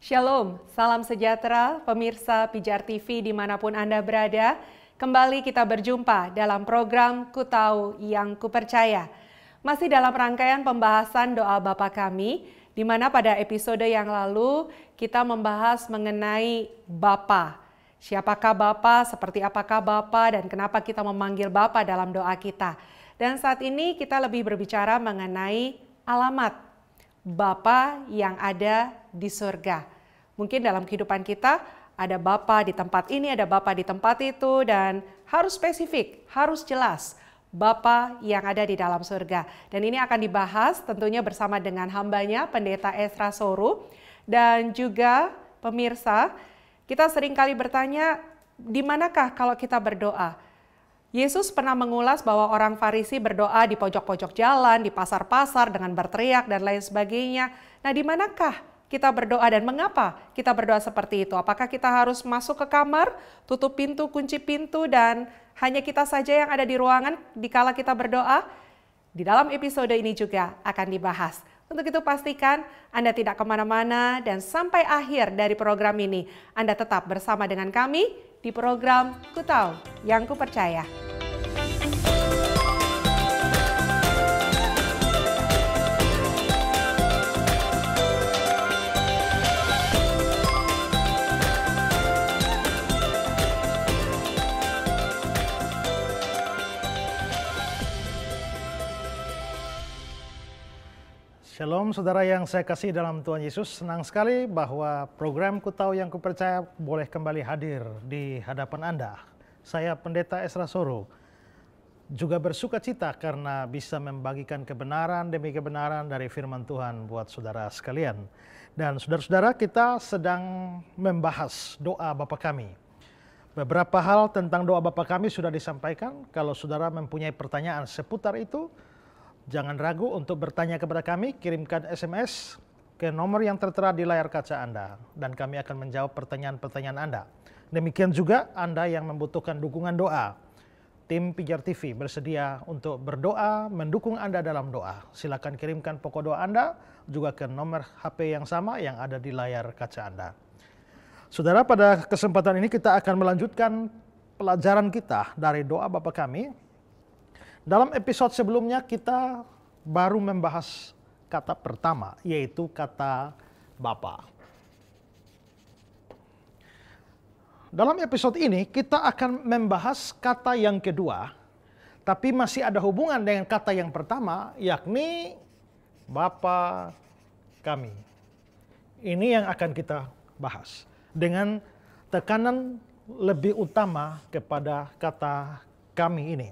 Shalom, salam sejahtera pemirsa Pijar TV dimanapun Anda berada. Kembali kita berjumpa dalam program Ku Tahu Yang Kupercaya. Masih dalam rangkaian pembahasan doa Bapa Kami, di mana pada episode yang lalu kita membahas mengenai Bapa. Siapakah Bapa, seperti apakah Bapa, dan kenapa kita memanggil Bapa dalam doa kita. Dan saat ini kita lebih berbicara mengenai alamat Bapa yang ada di surga. Mungkin dalam kehidupan kita ada Bapa di tempat ini, ada Bapa di tempat itu, dan harus spesifik, harus jelas Bapa yang ada di dalam surga. Dan ini akan dibahas tentunya bersama dengan hambanya Pendeta Ezra Soru. Dan juga pemirsa, kita seringkali bertanya, di manakah kalau kita berdoa? Yesus pernah mengulas bahwa orang Farisi berdoa di pojok-pojok jalan, di pasar-pasar dengan berteriak dan lain sebagainya. Nah, di manakah kita berdoa dan mengapa kita berdoa seperti itu? Apakah kita harus masuk ke kamar, tutup pintu, kunci pintu, dan hanya kita saja yang ada di ruangan dikala kita berdoa? Di dalam episode ini juga akan dibahas. Untuk itu pastikan Anda tidak kemana-mana dan sampai akhir dari program ini Anda tetap bersama dengan kami di program Ku Tahu Yang Kupercaya. Shalom saudara yang saya kasih dalam Tuhan Yesus. Senang sekali bahwa program Ku Tahu Yang Kupercaya boleh kembali hadir di hadapan Anda. Saya Pendeta Ezra Soru. Juga bersuka cita karena bisa membagikan kebenaran demi kebenaran dari firman Tuhan buat saudara sekalian. Dan saudara-saudara, kita sedang membahas doa Bapa Kami. Beberapa hal tentang doa Bapa Kami sudah disampaikan. Kalau saudara mempunyai pertanyaan seputar itu, jangan ragu untuk bertanya kepada kami, kirimkan SMS ke nomor yang tertera di layar kaca Anda, dan kami akan menjawab pertanyaan-pertanyaan Anda. Demikian juga Anda yang membutuhkan dukungan doa. Tim Pijar TV bersedia untuk berdoa, mendukung Anda dalam doa. Silakan kirimkan pokok doa Anda juga ke nomor HP yang sama yang ada di layar kaca Anda. Saudara, pada kesempatan ini kita akan melanjutkan pelajaran kita dari doa Bapa Kami. Dalam episode sebelumnya kita baru membahas kata pertama, yaitu kata Bapa. Dalam episode ini kita akan membahas kata yang kedua, tapi masih ada hubungan dengan kata yang pertama, yakni Bapa Kami. Ini yang akan kita bahas dengan tekanan lebih utama kepada kata kami ini.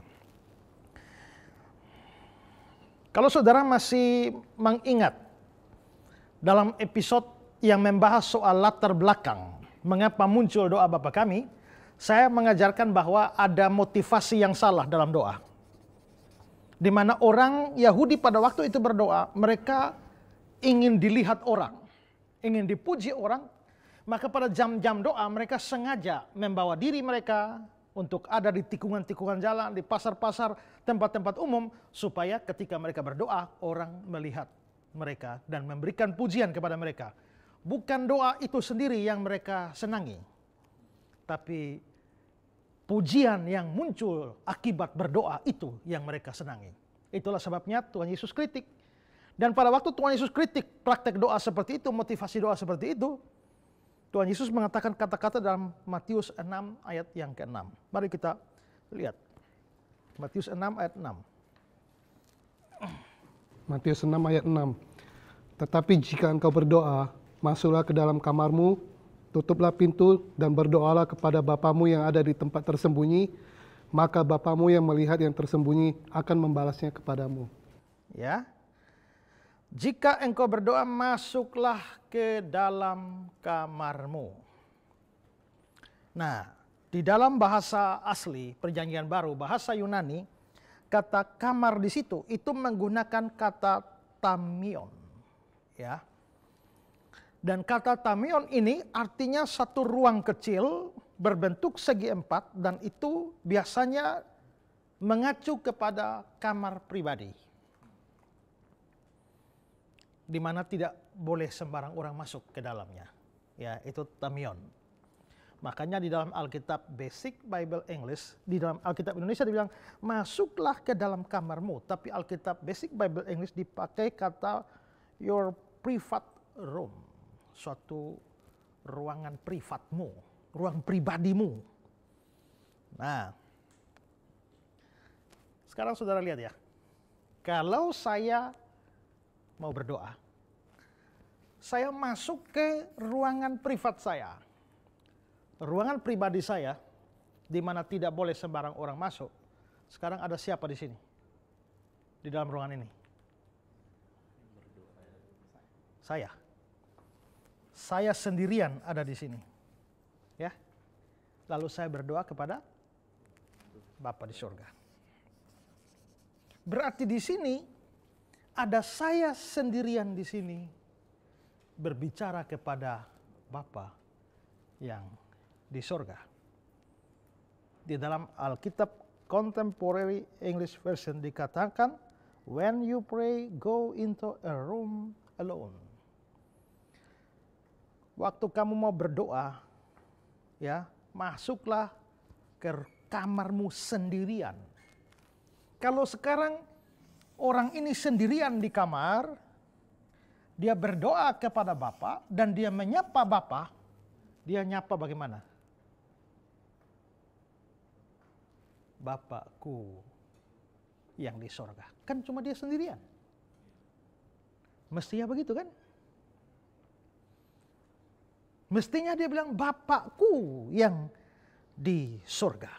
Kalau saudara masih mengingat dalam episode yang membahas soal latar belakang mengapa muncul doa Bapa Kami, saya mengajarkan bahwa ada motivasi yang salah dalam doa. Di mana orang Yahudi pada waktu itu berdoa, mereka ingin dilihat orang, ingin dipuji orang, maka pada jam-jam doa mereka sengaja membawa diri mereka untuk ada di tikungan-tikungan jalan, di pasar-pasar, tempat-tempat umum, supaya ketika mereka berdoa, orang melihat mereka dan memberikan pujian kepada mereka. Bukan doa itu sendiri yang mereka senangi, tapi pujian yang muncul akibat berdoa itu yang mereka senangi. Itulah sebabnya Tuhan Yesus kritik. Dan pada waktu Tuhan Yesus kritik praktek doa seperti itu, motivasi doa seperti itu, Tuhan Yesus mengatakan kata-kata dalam Matius 6 ayat yang ke-6. Mari kita lihat. Matius 6 ayat 6. Matius 6 ayat 6. Tetapi jika engkau berdoa, masuklah ke dalam kamarmu, tutuplah pintu dan berdoalah kepada Bapamu yang ada di tempat tersembunyi, maka Bapamu yang melihat yang tersembunyi akan membalasnya kepadamu. Ya. Jika engkau berdoa, masuklah ke dalam kamarmu. Nah, di dalam bahasa asli Perjanjian Baru, bahasa Yunani, kata kamar di situ itu menggunakan kata tamion, ya. Dan kata tamion ini artinya satu ruang kecil berbentuk segi empat, dan itu biasanya mengacu kepada kamar pribadi, di mana tidak boleh sembarang orang masuk ke dalamnya. Ya, itu tamion. Makanya di dalam Alkitab Basic Bible English, di dalam Alkitab Indonesia dibilang masuklah ke dalam kamarmu, tapi Alkitab Basic Bible English dipakai kata your private room, suatu ruangan privatmu, ruang pribadimu. Nah, sekarang saudara lihat ya, kalau saya mau berdoa, saya masuk ke ruangan privat saya, ruangan pribadi saya, di mana tidak boleh sembarang orang masuk. Sekarang ada siapa di sini? Di dalam ruangan ini? Saya. Saya sendirian ada di sini. Ya. Lalu saya berdoa kepada Bapa di surga. Berarti di sini ada saya sendirian di sini berbicara kepada Bapa yang di surga. Di dalam Alkitab Contemporary English Version dikatakan, when you pray, go into a room alone. Waktu kamu mau berdoa, ya, masuklah ke kamarmu sendirian. Kalau sekarang orang ini sendirian di kamar, dia berdoa kepada Bapa dan dia menyapa Bapa, dia nyapa bagaimana? Bapakku yang di sorga. Kan cuma dia sendirian. Mestinya begitu kan? Mestinya dia bilang Bapakku yang di sorga.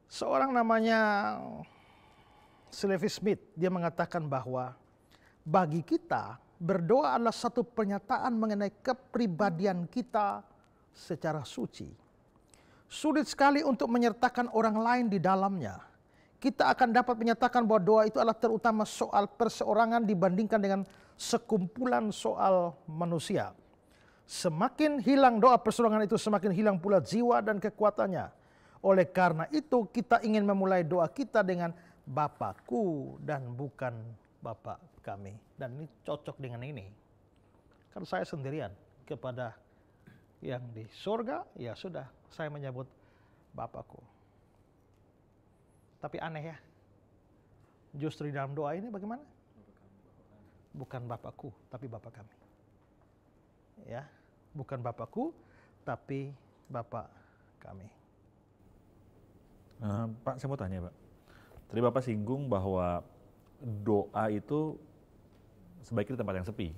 Seorang namanya Levi Smith, dia mengatakan bahwa bagi kita berdoa adalah satu pernyataan mengenai kepribadian kita secara suci. Sulit sekali untuk menyertakan orang lain di dalamnya. Kita akan dapat menyatakan bahwa doa itu adalah terutama soal perseorangan dibandingkan dengan sekumpulan soal manusia. Semakin hilang doa perseorangan itu, semakin hilang pula jiwa dan kekuatannya. Oleh karena itu kita ingin memulai doa kita dengan Bapakku dan bukan Bapak kami. Dan ini cocok dengan ini. Kan saya sendirian kepada yang di surga, ya sudah, saya menyebut Bapakku. Tapi aneh ya, justru di dalam doa ini bagaimana? Bukan Bapakku, tapi Bapak kami. Ya, bukan Bapakku, tapi Bapak kami. Pak, saya mau tanya Pak. Tadi Bapak singgung bahwa doa itu sebaiknya di tempat yang sepi.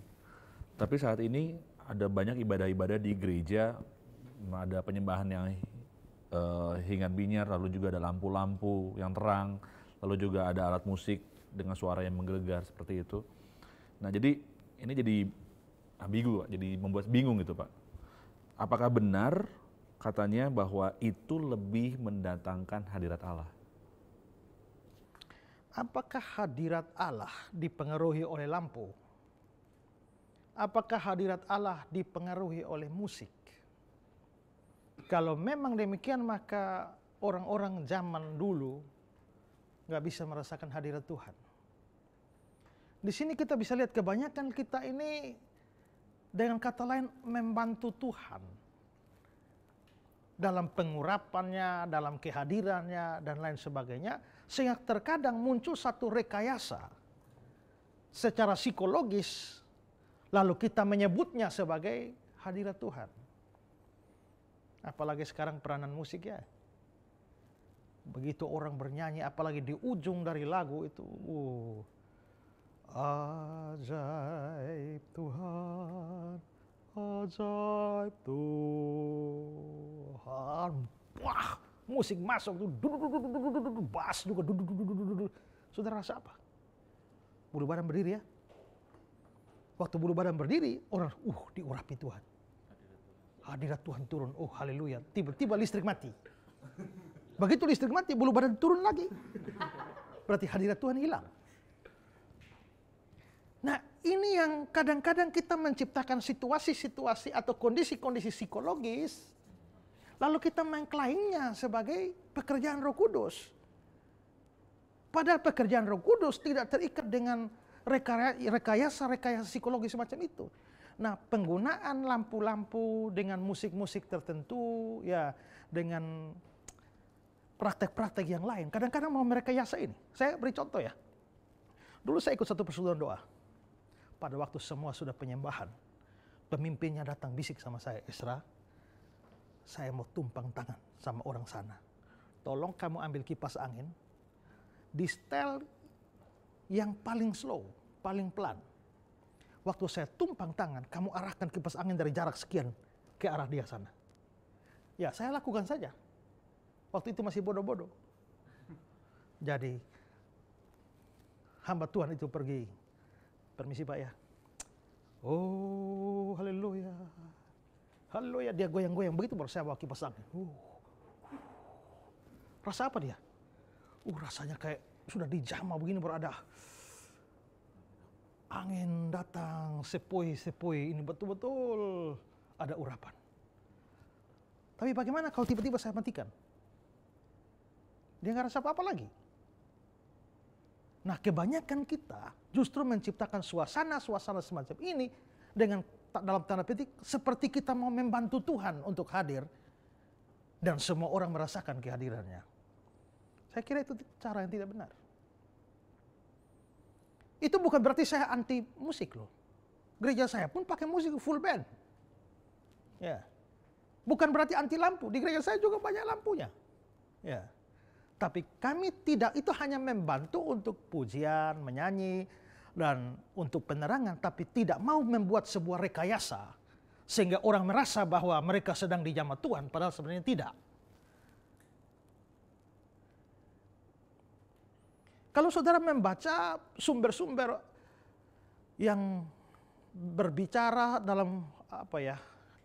Tapi saat ini ada banyak ibadah-ibadah di gereja, ada penyembahan yang hingar bingar, lalu juga ada lampu-lampu yang terang, lalu juga ada alat musik dengan suara yang menggelegar seperti itu. Nah, jadi ini jadi ambigu, Pak, jadi membuat bingung gitu, Pak. Apakah benar katanya bahwa itu lebih mendatangkan hadirat Allah? Apakah hadirat Allah dipengaruhi oleh lampu? Apakah hadirat Allah dipengaruhi oleh musik? Kalau memang demikian, maka orang-orang zaman dulu nggak bisa merasakan hadirat Tuhan. Di sini kita bisa lihat kebanyakan kita ini dengan kata lain membantu Tuhan dalam pengurapannya, dalam kehadirannya, dan lain sebagainya, sehingga terkadang muncul satu rekayasa secara psikologis, lalu kita menyebutnya sebagai hadirat Tuhan. Apalagi sekarang peranan musik ya. Begitu orang bernyanyi, apalagi di ujung dari lagu itu, ajaib Tuhan, ajaib Tuhan. Wah, musik masuk tuh, bass juga. Saudara rasa apa? Bulu badan berdiri ya. Waktu bulu badan berdiri, orang diurapi Tuhan. Hadirat Tuhan turun, oh haleluya. Tiba-tiba listrik mati. Begitu listrik mati, bulu badan turun lagi. Berarti hadirat Tuhan hilang. Nah, ini yang kadang-kadang kita menciptakan situasi-situasi atau kondisi-kondisi psikologis, lalu kita mengklaimnya sebagai pekerjaan Roh Kudus. Padahal pekerjaan Roh Kudus tidak terikat dengan rekayasa psikologis semacam itu. Nah, penggunaan lampu-lampu dengan musik-musik tertentu, ya, dengan praktek-praktek yang lain, kadang-kadang mau merekayasa ini. Saya beri contoh ya. Dulu saya ikut satu persekutuan doa. Pada waktu semua sudah penyembahan, pemimpinnya datang bisik sama saya, Esra, saya mau tumpang tangan sama orang sana. Tolong kamu ambil kipas angin, di setel yang paling slow, paling pelan. Waktu saya tumpang tangan, kamu arahkan kipas angin dari jarak sekian ke arah dia sana. Ya, saya lakukan saja. Waktu itu masih bodoh-bodoh. Jadi, hamba Tuhan itu pergi. Permisi Pak ya. Oh, haleluya. Haleluya, dia goyang-goyang. Begitu baru saya bawa kipas angin. Rasa apa dia? Rasanya kayak sudah dijamah begini baru ada angin datang, sepoi-sepoi, ini betul-betul ada urapan. Tapi bagaimana kalau tiba-tiba saya matikan? Dia nggak rasa apa-apa lagi. Nah, kebanyakan kita justru menciptakan suasana-suasana semacam ini dengan dalam tanda petik seperti kita mau membantu Tuhan untuk hadir dan semua orang merasakan kehadirannya. Saya kira itu cara yang tidak benar. Itu bukan berarti saya anti musik loh. Gereja saya pun pakai musik full band. Ya. Bukan berarti anti lampu. Di gereja saya juga banyak lampunya. Ya. Tapi kami tidak, itu hanya membantu untuk pujian, menyanyi, dan untuk penerangan. Tapi tidak mau membuat sebuah rekayasa. Sehingga orang merasa bahwa mereka sedang dijamah Tuhan. Padahal sebenarnya tidak. Kalau saudara membaca sumber-sumber yang berbicara dalam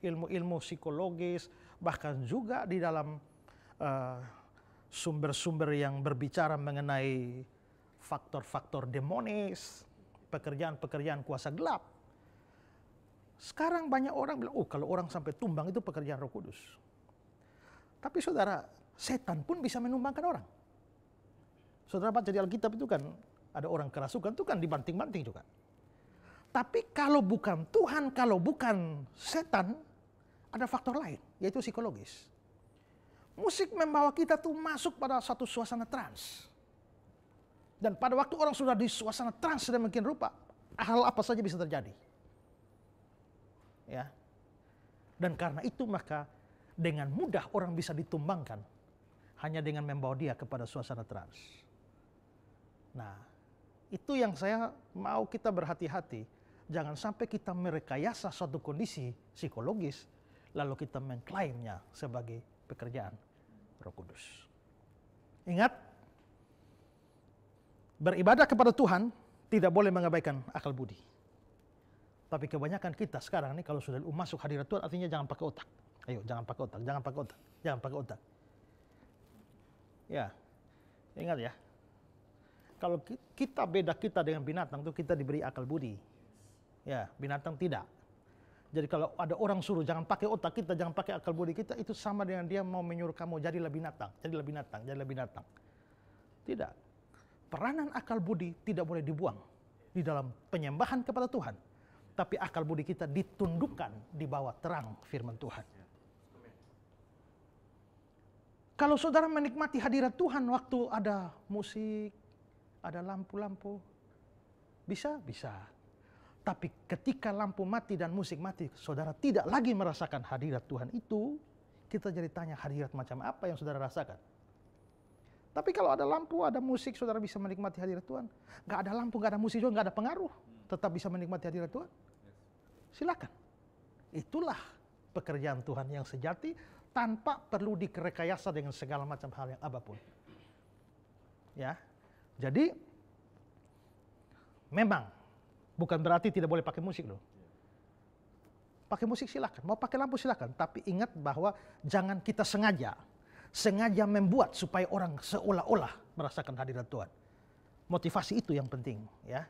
ilmu-ilmu psikologis, bahkan juga di dalam sumber-sumber yang berbicara mengenai faktor-faktor demonis, pekerjaan-pekerjaan kuasa gelap. Sekarang banyak orang bilang, kalau orang sampai tumbang itu pekerjaan Roh Kudus. Tapi saudara, setan pun bisa menumbangkan orang. Saudara baca di Alkitab itu kan ada orang kerasukan itu kan dibanting-banting juga. Tapi kalau bukan Tuhan, kalau bukan setan, ada faktor lain, yaitu psikologis. Musik membawa kita tuh masuk pada satu suasana trans. Dan pada waktu orang sudah di suasana trans sedemikian rupa, hal apa saja bisa terjadi. Ya. Dan karena itu maka dengan mudah orang bisa ditumbangkan hanya dengan membawa dia kepada suasana trans. Nah, itu yang saya mau kita berhati-hati. Jangan sampai kita merekayasa suatu kondisi psikologis, lalu kita mengklaimnya sebagai pekerjaan Roh Kudus. Ingat, beribadah kepada Tuhan tidak boleh mengabaikan akal budi. Tapi kebanyakan kita sekarang ini kalau sudah masuk hadirat Tuhan artinya jangan pakai otak. Ayo, jangan pakai otak, jangan pakai otak, jangan pakai otak. Ya, ingat ya. Kalau kita beda kita dengan binatang itu kita diberi akal budi. Ya, binatang tidak. Jadi kalau ada orang suruh jangan pakai otak kita, jangan pakai akal budi kita, itu sama dengan dia mau menyuruh kamu jadilah binatang, jadilah binatang, jadilah binatang. Tidak. Peranan akal budi tidak boleh dibuang di dalam penyembahan kepada Tuhan. Tapi akal budi kita ditundukkan di bawah terang firman Tuhan. Kalau saudara menikmati hadirat Tuhan waktu ada musik, ada lampu-lampu, bisa. Tapi ketika lampu mati dan musik mati, saudara tidak lagi merasakan hadirat Tuhan itu, kita jadi tanya hadirat macam apa yang saudara rasakan. Tapi kalau ada lampu, ada musik, saudara bisa menikmati hadirat Tuhan. Nggak ada lampu, nggak ada musik juga, nggak ada pengaruh. Tetap bisa menikmati hadirat Tuhan. Silakan. Itulah pekerjaan Tuhan yang sejati tanpa perlu direkayasa dengan segala macam hal yang apapun. Ya. Jadi memang bukan berarti tidak boleh pakai musik loh. Pakai musik silakan, mau pakai lampu silakan, tapi ingat bahwa jangan kita sengaja membuat supaya orang seolah-olah merasakan hadirat Tuhan. Motivasi itu yang penting, ya.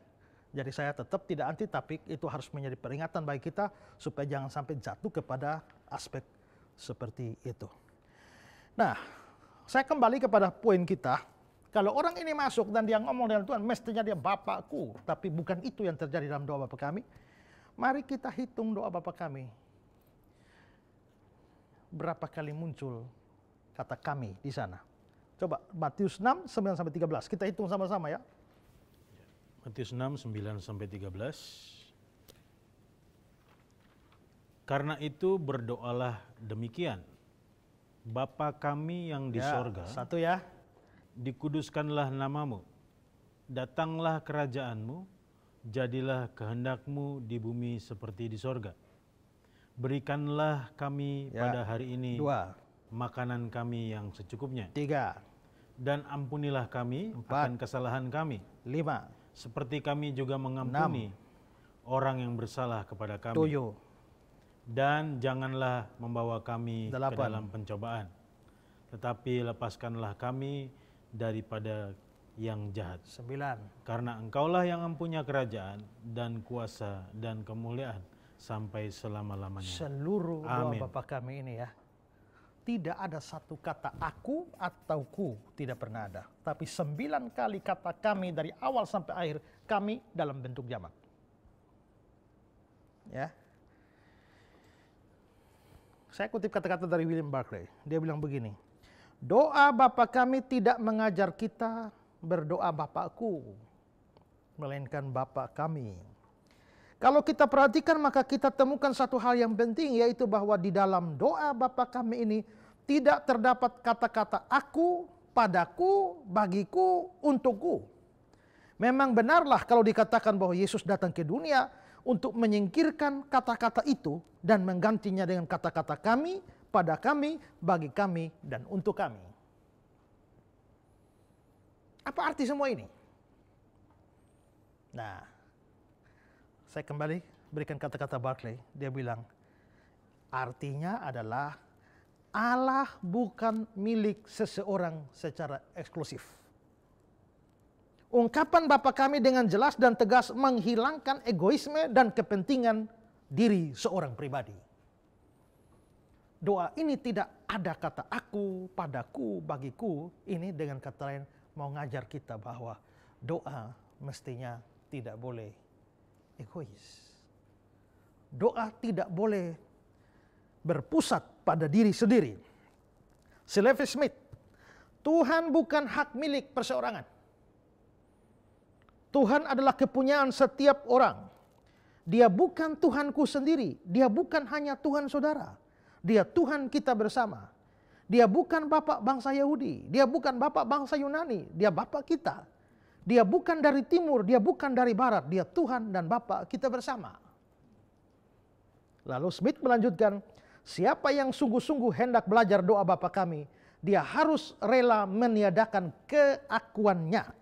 Jadi saya tetap tidak anti, tapi itu harus menjadi peringatan bagi kita supaya jangan sampai jatuh kepada aspek seperti itu. Nah, saya kembali kepada poin kita. Kalau orang ini masuk dan dia ngomong dengan Tuhan, mestinya dia Bapakku. Tapi bukan itu yang terjadi dalam doa Bapa kami. Mari kita hitung doa Bapa kami. Berapa kali muncul kata kami di sana? Coba Matius 6, 9-13. Kita hitung sama-sama ya. Matius 6, 9-13. Karena itu berdoalah demikian. Bapa kami yang di sorga, satu ya. dikuduskanlah namamu, datanglah kerajaanmu, jadilah kehendakmu di bumi seperti di sorga. Berikanlah kami pada hari ini 2, makanan kami yang secukupnya. 3, Dan ampunilah kami 4, akan kesalahan kami, 5, seperti kami juga mengampuni orang yang bersalah kepada kami. 7, Dan janganlah membawa kami 8, ke dalam pencobaan, tetapi lepaskanlah kami daripada yang jahat. 9. Karena Engkaulah yang mempunyai kerajaan dan kuasa dan kemuliaan sampai selama-lamanya. Seluruh doa Amin. Bapa kami ini ya, tidak ada satu kata aku atau ku, tidak pernah ada. Tapi 9 kali kata kami dari awal sampai akhir, kami dalam bentuk jamak. Ya. Saya kutip kata-kata dari William Barclay. Dia bilang begini, doa Bapa kami tidak mengajar kita berdoa Bapakku, melainkan Bapa kami. Kalau kita perhatikan maka kita temukan satu hal yang penting, yaitu bahwa di dalam doa Bapa kami ini tidak terdapat kata-kata aku, padaku, bagiku, untukku. Memang benarlah kalau dikatakan bahwa Yesus datang ke dunia untuk menyingkirkan kata-kata itu dan menggantinya dengan kata-kata kami, pada kami, bagi kami, dan untuk kami. Apa arti semua ini? Nah, saya kembali berikan kata-kata Barclay. Dia bilang, artinya adalah Allah bukan milik seseorang secara eksklusif. Ungkapan Bapa kami dengan jelas dan tegas menghilangkan egoisme dan kepentingan diri seorang pribadi. Doa ini tidak ada kata aku, padaku, bagiku. Ini dengan kata lain mau ngajar kita bahwa doa mestinya tidak boleh egois. Doa tidak boleh berpusat pada diri sendiri. C.L. Smith, Tuhan bukan hak milik perseorangan. Tuhan adalah kepunyaan setiap orang. Dia bukan Tuhanku sendiri. Dia bukan hanya Tuhan saudara. Dia Tuhan kita bersama. Dia bukan Bapak bangsa Yahudi. Dia bukan Bapak bangsa Yunani. Dia Bapak kita. Dia bukan dari timur. Dia bukan dari barat. Dia Tuhan dan Bapak kita bersama. Lalu Smith melanjutkan, siapa yang sungguh-sungguh hendak belajar doa Bapa kami, dia harus rela meniadakan keakuannya.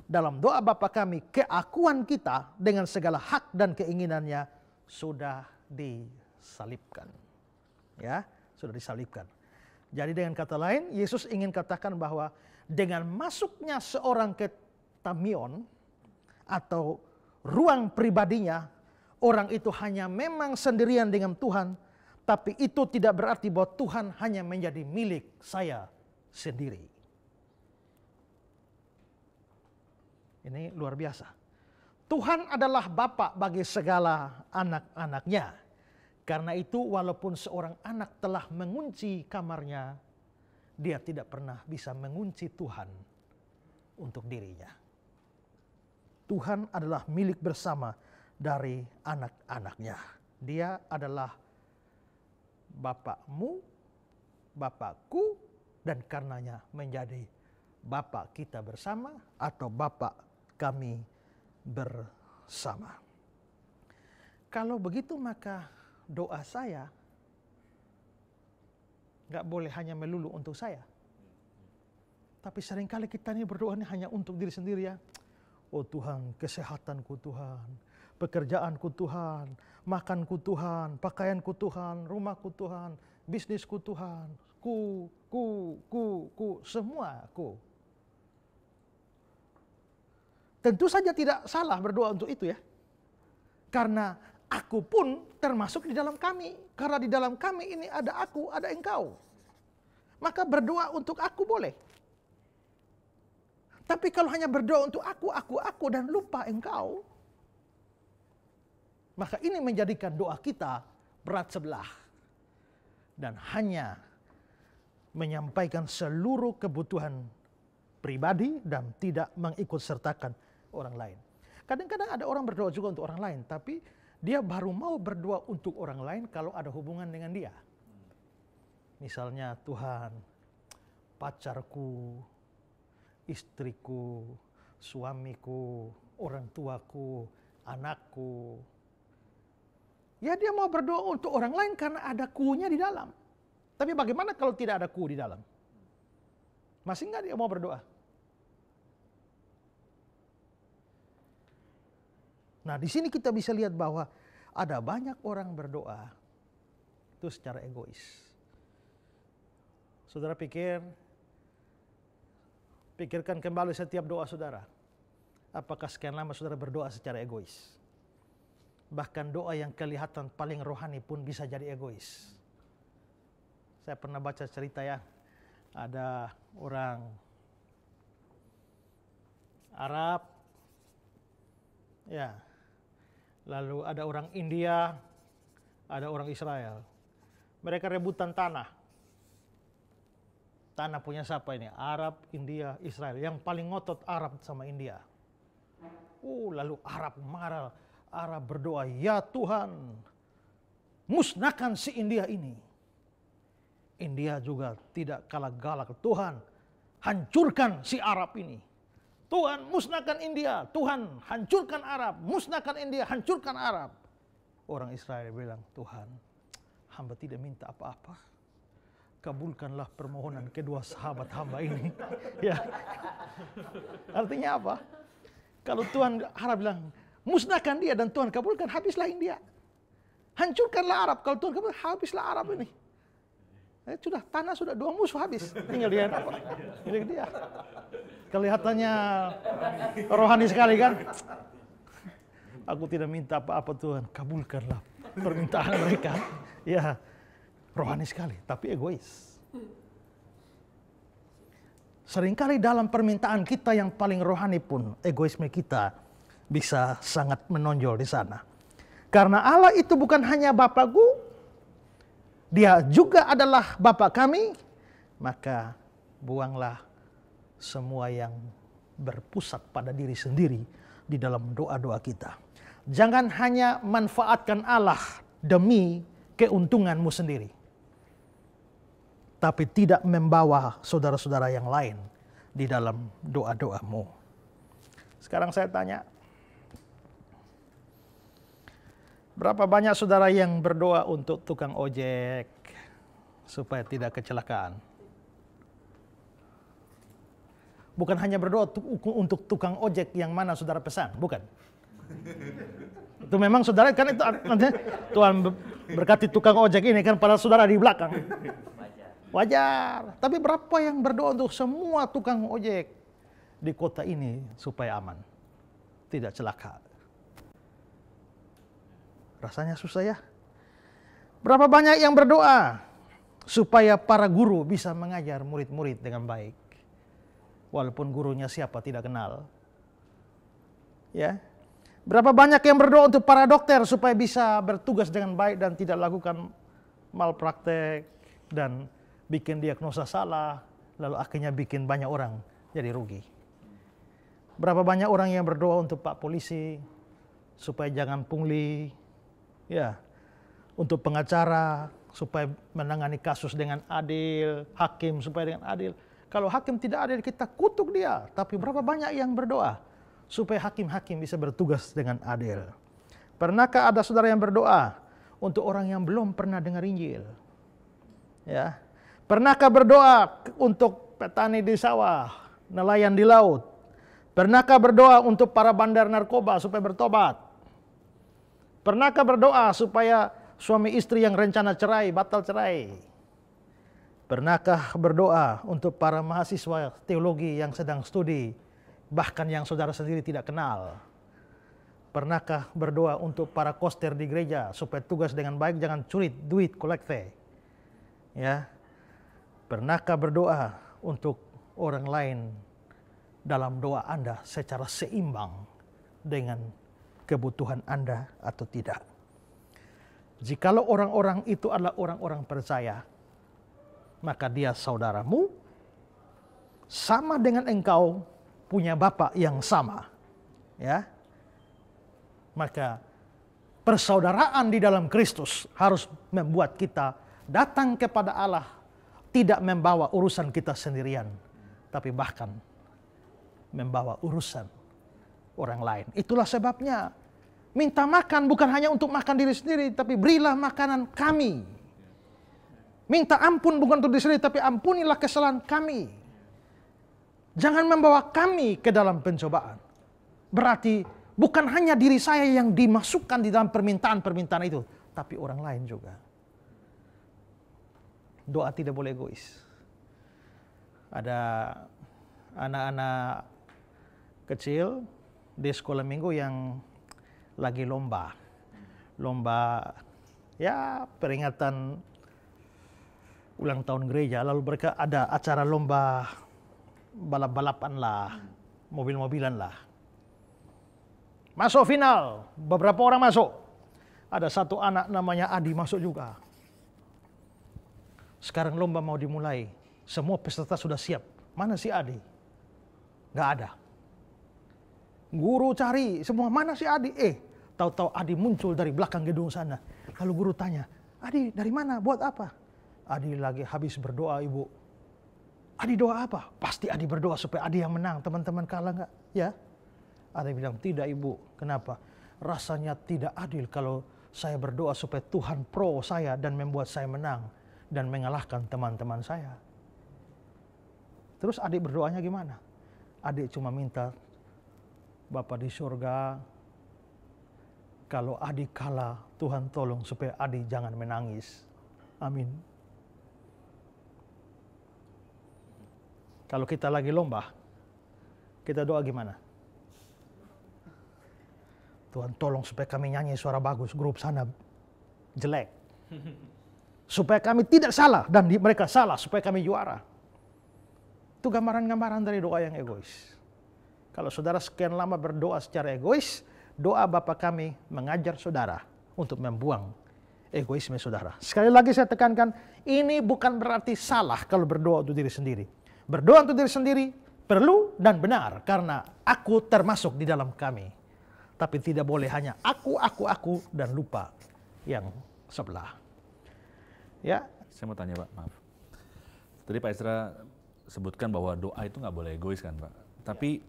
Dalam doa Bapa kami, keakuan kita dengan segala hak dan keinginannya sudah disalibkan. Ya, sudah disalibkan. Jadi dengan kata lain, Yesus ingin katakan bahwa dengan masuknya seorang ke tamion atau ruang pribadinya, orang itu hanya memang sendirian dengan Tuhan, tapi itu tidak berarti bahwa Tuhan hanya menjadi milik saya sendiri. Ini luar biasa. Tuhan adalah Bapa bagi segala anak-anaknya. Karena itu walaupun seorang anak telah mengunci kamarnya, dia tidak pernah bisa mengunci Tuhan untuk dirinya. Tuhan adalah milik bersama dari anak-anaknya. Dia adalah Bapakmu, Bapakku, dan karenanya menjadi Bapa kita bersama atau Bapa kami bersama. Kalau begitu maka doa saya nggak boleh hanya melulu untuk saya. Tapi seringkali kita ini berdoa ini hanya untuk diri sendiri ya. Oh Tuhan, kesehatanku Tuhan, pekerjaanku Tuhan, makanku Tuhan, pakaianku Tuhan, rumahku Tuhan, bisnisku Tuhan, semua ku. Tentu saja tidak salah berdoa untuk itu ya. Karena aku pun termasuk di dalam kami. Karena di dalam kami ini ada aku, ada engkau. Maka berdoa untuk aku boleh. Tapi kalau hanya berdoa untuk aku dan lupa engkau, maka ini menjadikan doa kita berat sebelah. Dan hanya menyampaikan seluruh kebutuhan pribadi dan tidak mengikut sertakan orang lain. Kadang-kadang ada orang berdoa juga untuk orang lain, tapi dia baru mau berdoa untuk orang lain kalau ada hubungan dengan dia. Misalnya, Tuhan, pacarku, istriku, suamiku, orang tuaku, anakku. Ya, dia mau berdoa untuk orang lain karena ada ku-nya di dalam. Tapi bagaimana kalau tidak ada ku di dalam? Masih nggak dia mau berdoa? Nah, di sini kita bisa lihat bahwa ada banyak orang berdoa itu secara egois. Saudara pikirkan kembali setiap doa saudara. Apakah sekian lama saudara berdoa secara egois? Bahkan doa yang kelihatan paling rohani pun bisa jadi egois. Saya pernah baca cerita ya, ada orang Arab, ya, lalu ada orang India, ada orang Israel. Mereka rebutan tanah. Tanah punya siapa ini? Arab, India, Israel. Yang paling ngotot Arab sama India. Lalu Arab marah. Arab berdoa, ya Tuhan, musnahkan si India ini. India juga tidak kalah galak. Tuhan, hancurkan si Arab ini. Tuhan, musnahkan India. Tuhan, hancurkan Arab. Musnahkan India, hancurkan Arab. Orang Israel bilang, Tuhan, hamba tidak minta apa-apa. Kabulkanlah permohonan kedua sahabat hamba ini. Ya. Artinya apa? Kalau Tuhan Arab bilang, musnahkan dia dan Tuhan kabulkan, habislah India. Hancurkanlah Arab. Kalau Tuhan kabulkan, habislah Arab ini. Sudah, tanah sudah, dua musuh habis. Tinggal dia apa? Ini dia. Kelihatannya rohani sekali kan? Aku tidak minta apa-apa Tuhan, kabulkanlah permintaan mereka. Ya, rohani sekali, tapi egois. Seringkali dalam permintaan kita yang paling rohani pun, egoisme kita bisa sangat menonjol di sana. Karena Allah itu bukan hanya Bapakku, Dia juga adalah Bapa kami, maka buanglah semua yang berpusat pada diri sendiri di dalam doa-doa kita. Jangan hanya manfaatkan Allah demi keuntunganmu sendiri, tapi tidak membawa saudara-saudara yang lain di dalam doa-doamu. Sekarang saya tanya, berapa banyak saudara yang berdoa untuk tukang ojek supaya tidak kecelakaan? Bukan hanya berdoa untuk tukang ojek yang mana saudara pesan, bukan. Itu memang saudara kan itu artinya Tuhan berkati tukang ojek ini kan pada saudara di belakang. Wajar. Tapi berapa yang berdoa untuk semua tukang ojek di kota ini supaya aman, tidak celaka? Rasanya susah ya. Berapa banyak yang berdoa supaya para guru bisa mengajar murid-murid dengan baik, walaupun gurunya siapa tidak kenal. Ya. Berapa banyak yang berdoa untuk para dokter supaya bisa bertugas dengan baik dan tidak lakukan malpraktek dan bikin diagnosa salah, lalu akhirnya bikin banyak orang jadi rugi. Berapa banyak orang yang berdoa untuk Pak Polisi supaya jangan pungli, ya, untuk pengacara supaya menangani kasus dengan adil, hakim supaya dengan adil. Kalau hakim tidak adil kita kutuk dia, tapi berapa banyak yang berdoa supaya hakim-hakim bisa bertugas dengan adil. Pernahkah ada saudara yang berdoa untuk orang yang belum pernah dengar Injil? Ya. Pernahkah berdoa untuk petani di sawah, nelayan di laut? Pernahkah berdoa untuk para bandar narkoba supaya bertobat? Pernahkah berdoa supaya suami istri yang rencana cerai, batal cerai? Pernahkah berdoa untuk para mahasiswa teologi yang sedang studi, bahkan yang saudara sendiri tidak kenal? Pernahkah berdoa untuk para koster di gereja supaya tugas dengan baik, jangan curi duit kolekte? Ya. Pernahkah berdoa untuk orang lain dalam doa Anda secara seimbang dengan kebutuhan Anda atau tidak. Jikalau orang-orang itu adalah orang-orang percaya, maka dia saudaramu, sama dengan engkau punya Bapa yang sama. Ya. Maka persaudaraan di dalam Kristus harus membuat kita datang kepada Allah tidak membawa urusan kita sendirian, tapi bahkan membawa urusan orang lain. Itulah sebabnya minta makan bukan hanya untuk makan diri sendiri, tapi berilah makanan kami. Minta ampun bukan untuk diri sendiri, tapi ampunilah kesalahan kami. Jangan membawa kami ke dalam pencobaan. Berarti bukan hanya diri saya yang dimasukkan di dalam permintaan-permintaan itu, tapi orang lain juga. Doa tidak boleh egois. Ada anak-anak kecil di sekolah minggu yang lagi lomba ya peringatan ulang tahun gereja, lalu mereka ada acara lomba balap-balapan lah, mobil-mobilan lah. Masuk final, beberapa orang masuk. Ada satu anak namanya Adi masuk juga. Sekarang lomba mau dimulai, semua peserta sudah siap. Mana si Adi? Gak ada. Guru cari semua, mana si Adi? Tahu-tahu Adi muncul dari belakang gedung sana. Lalu guru tanya, Adi dari mana? Buat apa? Adi lagi habis berdoa, Ibu. Adi doa apa? Pasti Adi berdoa supaya Adi yang menang. Teman-teman kalah nggak? Ya. Adi bilang, tidak Ibu. Kenapa? Rasanya tidak adil kalau saya berdoa supaya Tuhan pro saya dan membuat saya menang dan mengalahkan teman-teman saya. Terus adik berdoanya gimana? Adik cuma minta, Bapa di surga, kalau adik kalah, Tuhan tolong supaya adik jangan menangis. Amin. Kalau kita lagi lomba, kita doa gimana? Tuhan tolong supaya kami nyanyi suara bagus, grup sana jelek. Supaya kami tidak salah dan mereka salah, supaya kami juara. Itu gambaran-gambaran dari doa yang egois. Kalau saudara sekian lama berdoa secara egois, doa Bapa kami mengajar saudara untuk membuang egoisme saudara. Sekali lagi saya tekankan, ini bukan berarti salah kalau berdoa untuk diri sendiri. Berdoa untuk diri sendiri perlu dan benar karena aku termasuk di dalam kami. Tapi tidak boleh hanya aku dan lupa yang sebelah. Ya. Saya mau tanya Pak, maaf. Tadi Pak Ezra sebutkan bahwa doa itu nggak boleh egois kan Pak. Tapi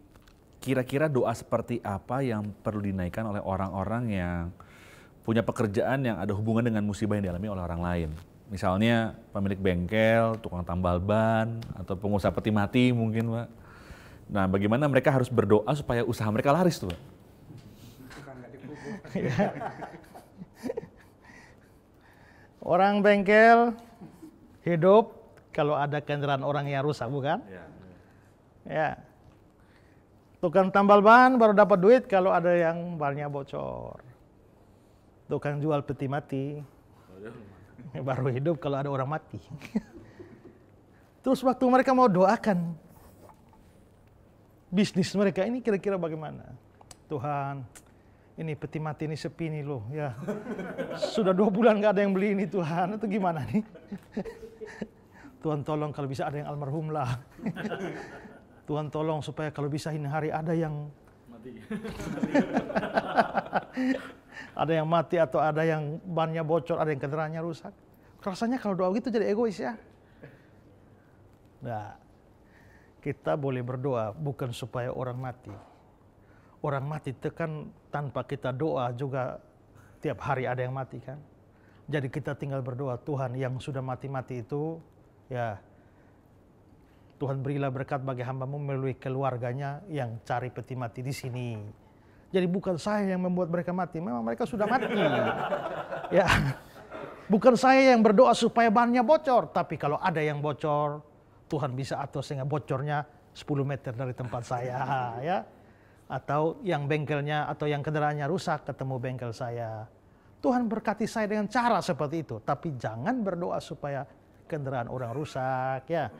kira-kira doa seperti apa yang perlu dinaikkan oleh orang-orang yang punya pekerjaan yang ada hubungan dengan musibah yang dialami oleh orang lain? Misalnya pemilik bengkel, tukang tambal ban, atau pengusaha peti mati mungkin Pak. Nah bagaimana mereka harus berdoa supaya usaha mereka laris tuh Pak? Orang bengkel hidup kalau ada kendaraan orang yang rusak, bukan? Ya. Tukang tambal ban baru dapat duit kalau ada yang bannya bocor. Tukang jual peti mati baru hidup kalau ada orang mati. Terus waktu mereka mau doakan bisnis mereka ini kira-kira bagaimana? Tuhan, ini peti mati ini sepi nih loh, ya. Sudah 2 bulan gak ada yang beli ini Tuhan, itu gimana nih? Tuhan tolong kalau bisa ada yang almarhum lah. Tuhan tolong supaya kalau bisa ini hari ada yang mati. Ada yang mati atau ada yang bannya bocor, ada yang kendaraannya rusak. Rasanya kalau doa gitu jadi egois ya. Nah, kita boleh berdoa bukan supaya orang mati. Orang mati itu kan tanpa kita doa juga tiap hari ada yang mati kan. Jadi kita tinggal berdoa, Tuhan yang sudah mati-mati itu ya Tuhan berilah berkat bagi hamba-Mu melalui keluarganya yang cari peti mati di sini. Jadi bukan saya yang membuat mereka mati, memang mereka sudah mati. Ya. Bukan saya yang berdoa supaya bannya bocor, tapi kalau ada yang bocor, Tuhan bisa atur sehingga bocornya 10 meter dari tempat saya, ya. Atau yang bengkelnya atau yang kendaraannya rusak ketemu bengkel saya. Tuhan berkati saya dengan cara seperti itu, tapi jangan berdoa supaya kendaraan orang rusak, ya.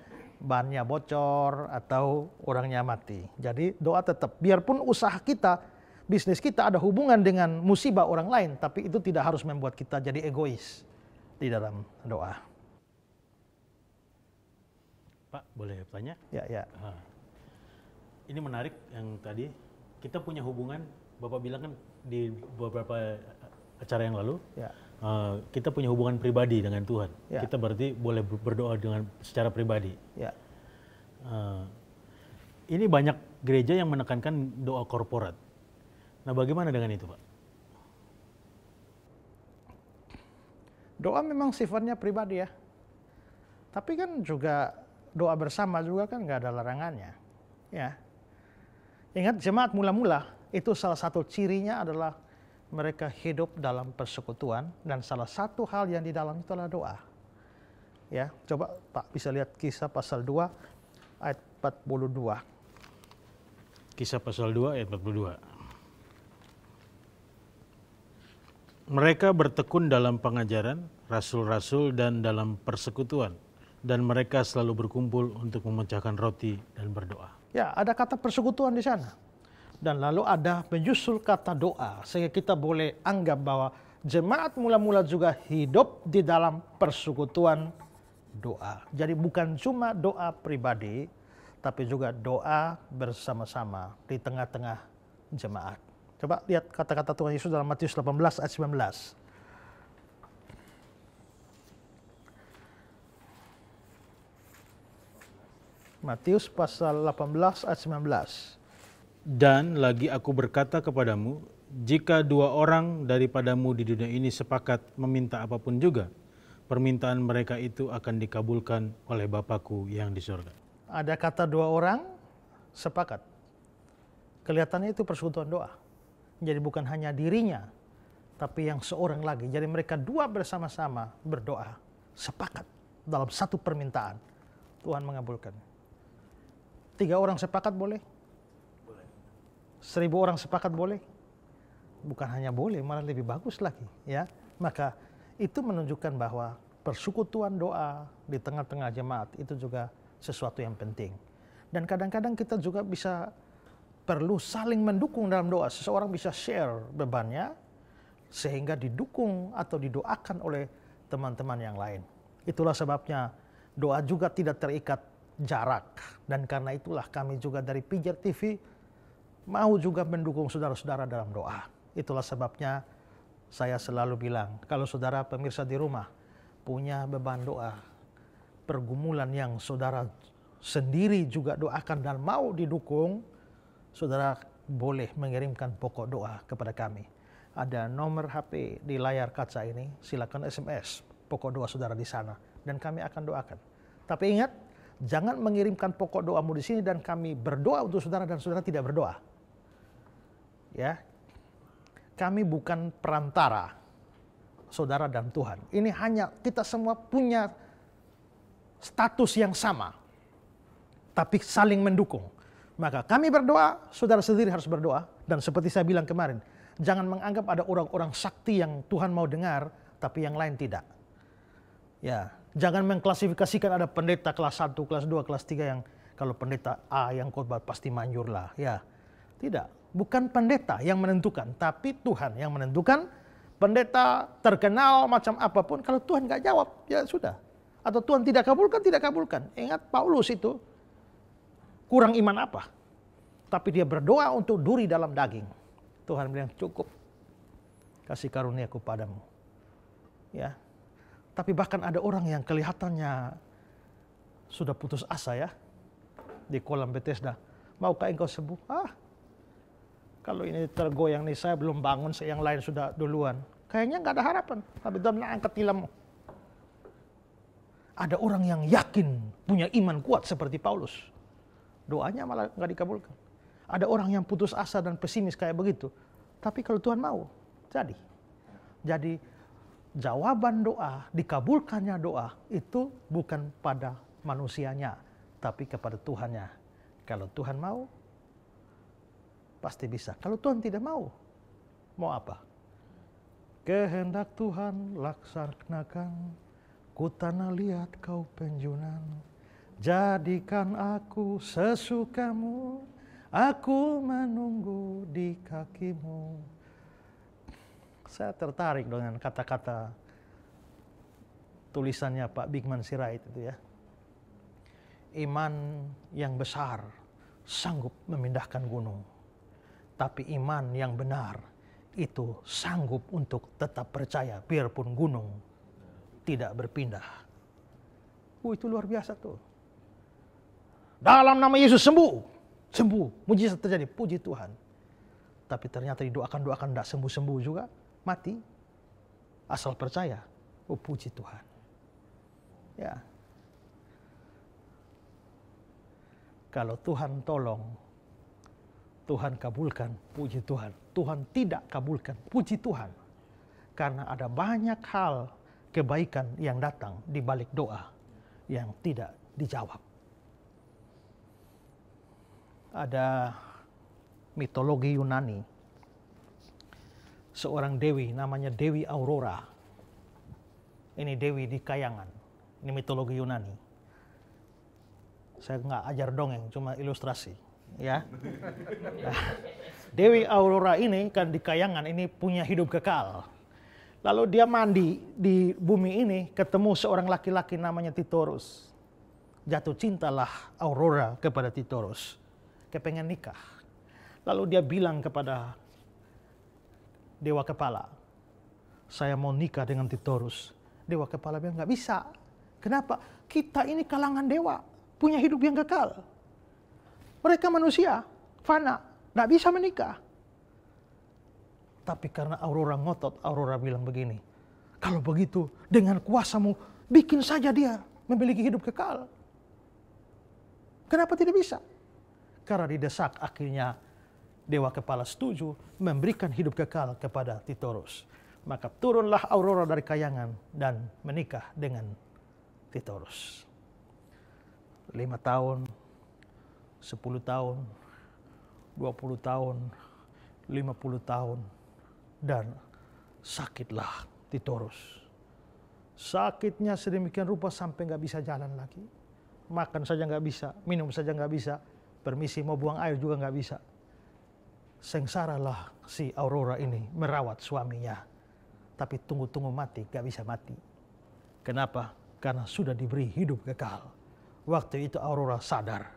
bannya bocor atau orangnya mati. Jadi doa tetap, biarpun usaha kita, bisnis kita ada hubungan dengan musibah orang lain, tapi itu tidak harus membuat kita jadi egois di dalam doa. Pak, boleh tanya? Ya. Ini menarik yang tadi, kita punya hubungan, Bapak bilang kan di beberapa acara yang lalu, Ya. Kita punya hubungan pribadi dengan Tuhan. Ya. Kita berarti boleh berdoa dengan secara pribadi. Ya. Ini banyak gereja yang menekankan doa korporat. Nah, bagaimana dengan itu, Pak? Doa memang sifatnya pribadi ya. Tapi kan juga doa bersama juga kan nggak ada larangannya. Ya. Ingat jemaat mula-mula itu salah satu cirinya adalah mereka hidup dalam persekutuan dan salah satu hal yang di dalam itu adalah doa. Ya, coba Pak bisa lihat Kisah pasal 2 ayat 42. Kisah pasal 2 ayat 42. Mereka bertekun dalam pengajaran rasul-rasul dan dalam persekutuan, dan mereka selalu berkumpul untuk memecahkan roti dan berdoa. Ya, ada kata persekutuan di sana. Dan lalu ada menyusul kata doa, sehingga kita boleh anggap bahwa jemaat mula-mula juga hidup di dalam persekutuan doa. Jadi bukan cuma doa pribadi, tapi juga doa bersama-sama di tengah-tengah jemaat. Coba lihat kata-kata Tuhan Yesus dalam Matius 18 ayat 19. Matius pasal 18 ayat 19. Dan lagi aku berkata kepadamu, jika 2 orang daripadamu di dunia ini sepakat meminta apapun juga, permintaan mereka itu akan dikabulkan oleh Bapakku yang di surga. Ada kata 2 orang sepakat. Kelihatannya itu persekutuan doa. Jadi bukan hanya dirinya, tapi yang seorang lagi. Jadi mereka 2 bersama-sama berdoa, sepakat dalam satu permintaan. Tuhan mengabulkan. 3 orang sepakat boleh? 1000 orang sepakat boleh? Bukan hanya boleh, malah lebih bagus lagi, ya. Maka itu menunjukkan bahwa persekutuan doa di tengah-tengah jemaat itu juga sesuatu yang penting. Dan kadang-kadang kita juga bisa perlu saling mendukung dalam doa. Seseorang bisa share bebannya sehingga didukung atau didoakan oleh teman-teman yang lain. Itulah sebabnya doa juga tidak terikat jarak. Dan karena itulah kami juga dari Pijar TV mau juga mendukung saudara-saudara dalam doa. Itulah sebabnya saya selalu bilang, kalau saudara pemirsa di rumah punya beban doa, pergumulan yang saudara sendiri juga doakan dan mau didukung, saudara boleh mengirimkan pokok doa kepada kami. Ada nomor HP di layar kaca ini, silakan SMS pokok doa saudara di sana dan kami akan doakan. Tapi ingat, jangan mengirimkan pokok doamu di sini dan kami berdoa untuk saudara dan saudara tidak berdoa. Ya, kami bukan perantara saudara dan Tuhan. Ini hanya kita semua punya status yang sama, tapi saling mendukung. Maka kami berdoa, saudara sendiri harus berdoa. Dan seperti saya bilang kemarin, jangan menganggap ada orang-orang sakti yang Tuhan mau dengar, tapi yang lain tidak. Ya, jangan mengklasifikasikan ada pendeta kelas 1, kelas 2, kelas 3 yang kalau pendeta A yang khotbah pasti manjur lah. Ya, tidak. Bukan pendeta yang menentukan, tapi Tuhan yang menentukan. Pendeta terkenal macam apapun, kalau Tuhan nggak jawab, ya sudah. Atau Tuhan tidak kabulkan, tidak kabulkan. Ingat Paulus itu kurang iman apa? Tapi dia berdoa untuk duri dalam daging. Tuhan bilang cukup, kasih karuniaku padamu. Ya. Tapi bahkan ada orang yang kelihatannya sudah putus asa ya. Di kolam Bethesda. Maukah engkau sembuh? Kalau ini tergoyang nih, saya belum bangun, yang lain sudah duluan. Kayaknya nggak ada harapan. Tapi Tuhan angkat tilammu. Ada orang yang yakin, punya iman kuat seperti Paulus. Doanya malah nggak dikabulkan. Ada orang yang putus asa dan pesimis kayak begitu. Tapi kalau Tuhan mau, jadi. Jadi jawaban doa, dikabulkannya doa, itu bukan pada manusianya, tapi kepada Tuhannya. Kalau Tuhan mau, pasti bisa. Kalau Tuhan tidak mau apa? Kehendak Tuhan laksanakan, ku tanah liat kau penjunan, Jadikan aku sesukamu, aku menunggu di kakimu. Saya tertarik dengan kata-kata tulisannya Pak Bigman Sirait itu ya. Iman yang besar sanggup memindahkan gunung. Tapi iman yang benar itu sanggup untuk tetap percaya biarpun gunung tidak berpindah. Itu luar biasa tuh. Dalam nama Yesus sembuh, mujizat terjadi, puji Tuhan. Tapi ternyata didoakan tidak sembuh-sembuh juga, mati. Asal percaya, puji Tuhan. Ya. Kalau Tuhan tolong, Tuhan kabulkan, puji Tuhan. Tuhan tidak kabulkan, puji Tuhan. Karena ada banyak hal kebaikan yang datang di balik doa yang tidak dijawab. Ada mitologi Yunani. Seorang dewi namanya Dewi Aurora. Ini dewi di kayangan. Ini mitologi Yunani. Saya nggak ajar dongeng, cuma ilustrasi. Ya. Nah, Dewi Aurora ini kan di kayangan ini punya hidup kekal. Lalu dia mandi di bumi ini ketemu seorang laki-laki namanya Titorus. Jatuh cintalah Aurora kepada Titorus. Kepengen nikah. Lalu dia bilang kepada Dewa Kepala, saya mau nikah dengan Titorus. Dewa Kepala bilang nggak bisa. Kenapa? Kita ini kalangan dewa, punya hidup yang kekal. Mereka manusia, fana, nggak bisa menikah. Tapi karena Aurora ngotot, Aurora bilang begini, kalau begitu dengan kuasamu bikin saja dia memiliki hidup kekal. Kenapa tidak bisa? Karena didesak akhirnya Dewa Kepala setuju memberikan hidup kekal kepada Titorus. Maka turunlah Aurora dari kayangan dan menikah dengan Titorus. 5 tahun, 10 tahun, 20 tahun, 50 tahun, dan sakitlah Titorus. Sakitnya sedemikian rupa sampai nggak bisa jalan lagi. Makan saja nggak bisa, minum saja nggak bisa, permisi mau buang air juga nggak bisa. Sengsaralah si Aurora ini merawat suaminya. Tapi tunggu-tunggu mati, nggak bisa mati. Kenapa? Karena sudah diberi hidup kekal. Waktu itu Aurora sadar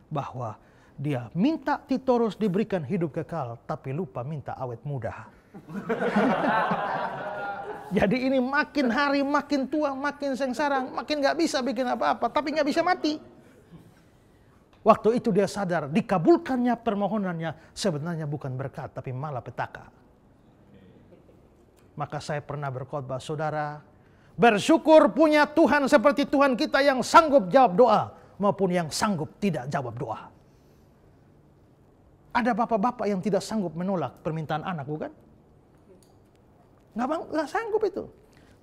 bahwa dia minta Titorus diberikan hidup kekal, tapi lupa minta awet muda. Jadi ini makin hari makin tua, makin sengsara, makin nggak bisa bikin apa-apa, tapi nggak bisa mati. Waktu itu dia sadar dikabulkannya permohonannya sebenarnya bukan berkat, tapi malah petaka. Maka saya pernah berkhotbah, saudara, bersyukur punya Tuhan seperti Tuhan kita yang sanggup jawab doa maupun yang sanggup tidak jawab doa. Ada bapak-bapak yang tidak sanggup menolak permintaan anak, bukan? Nggak sanggup itu.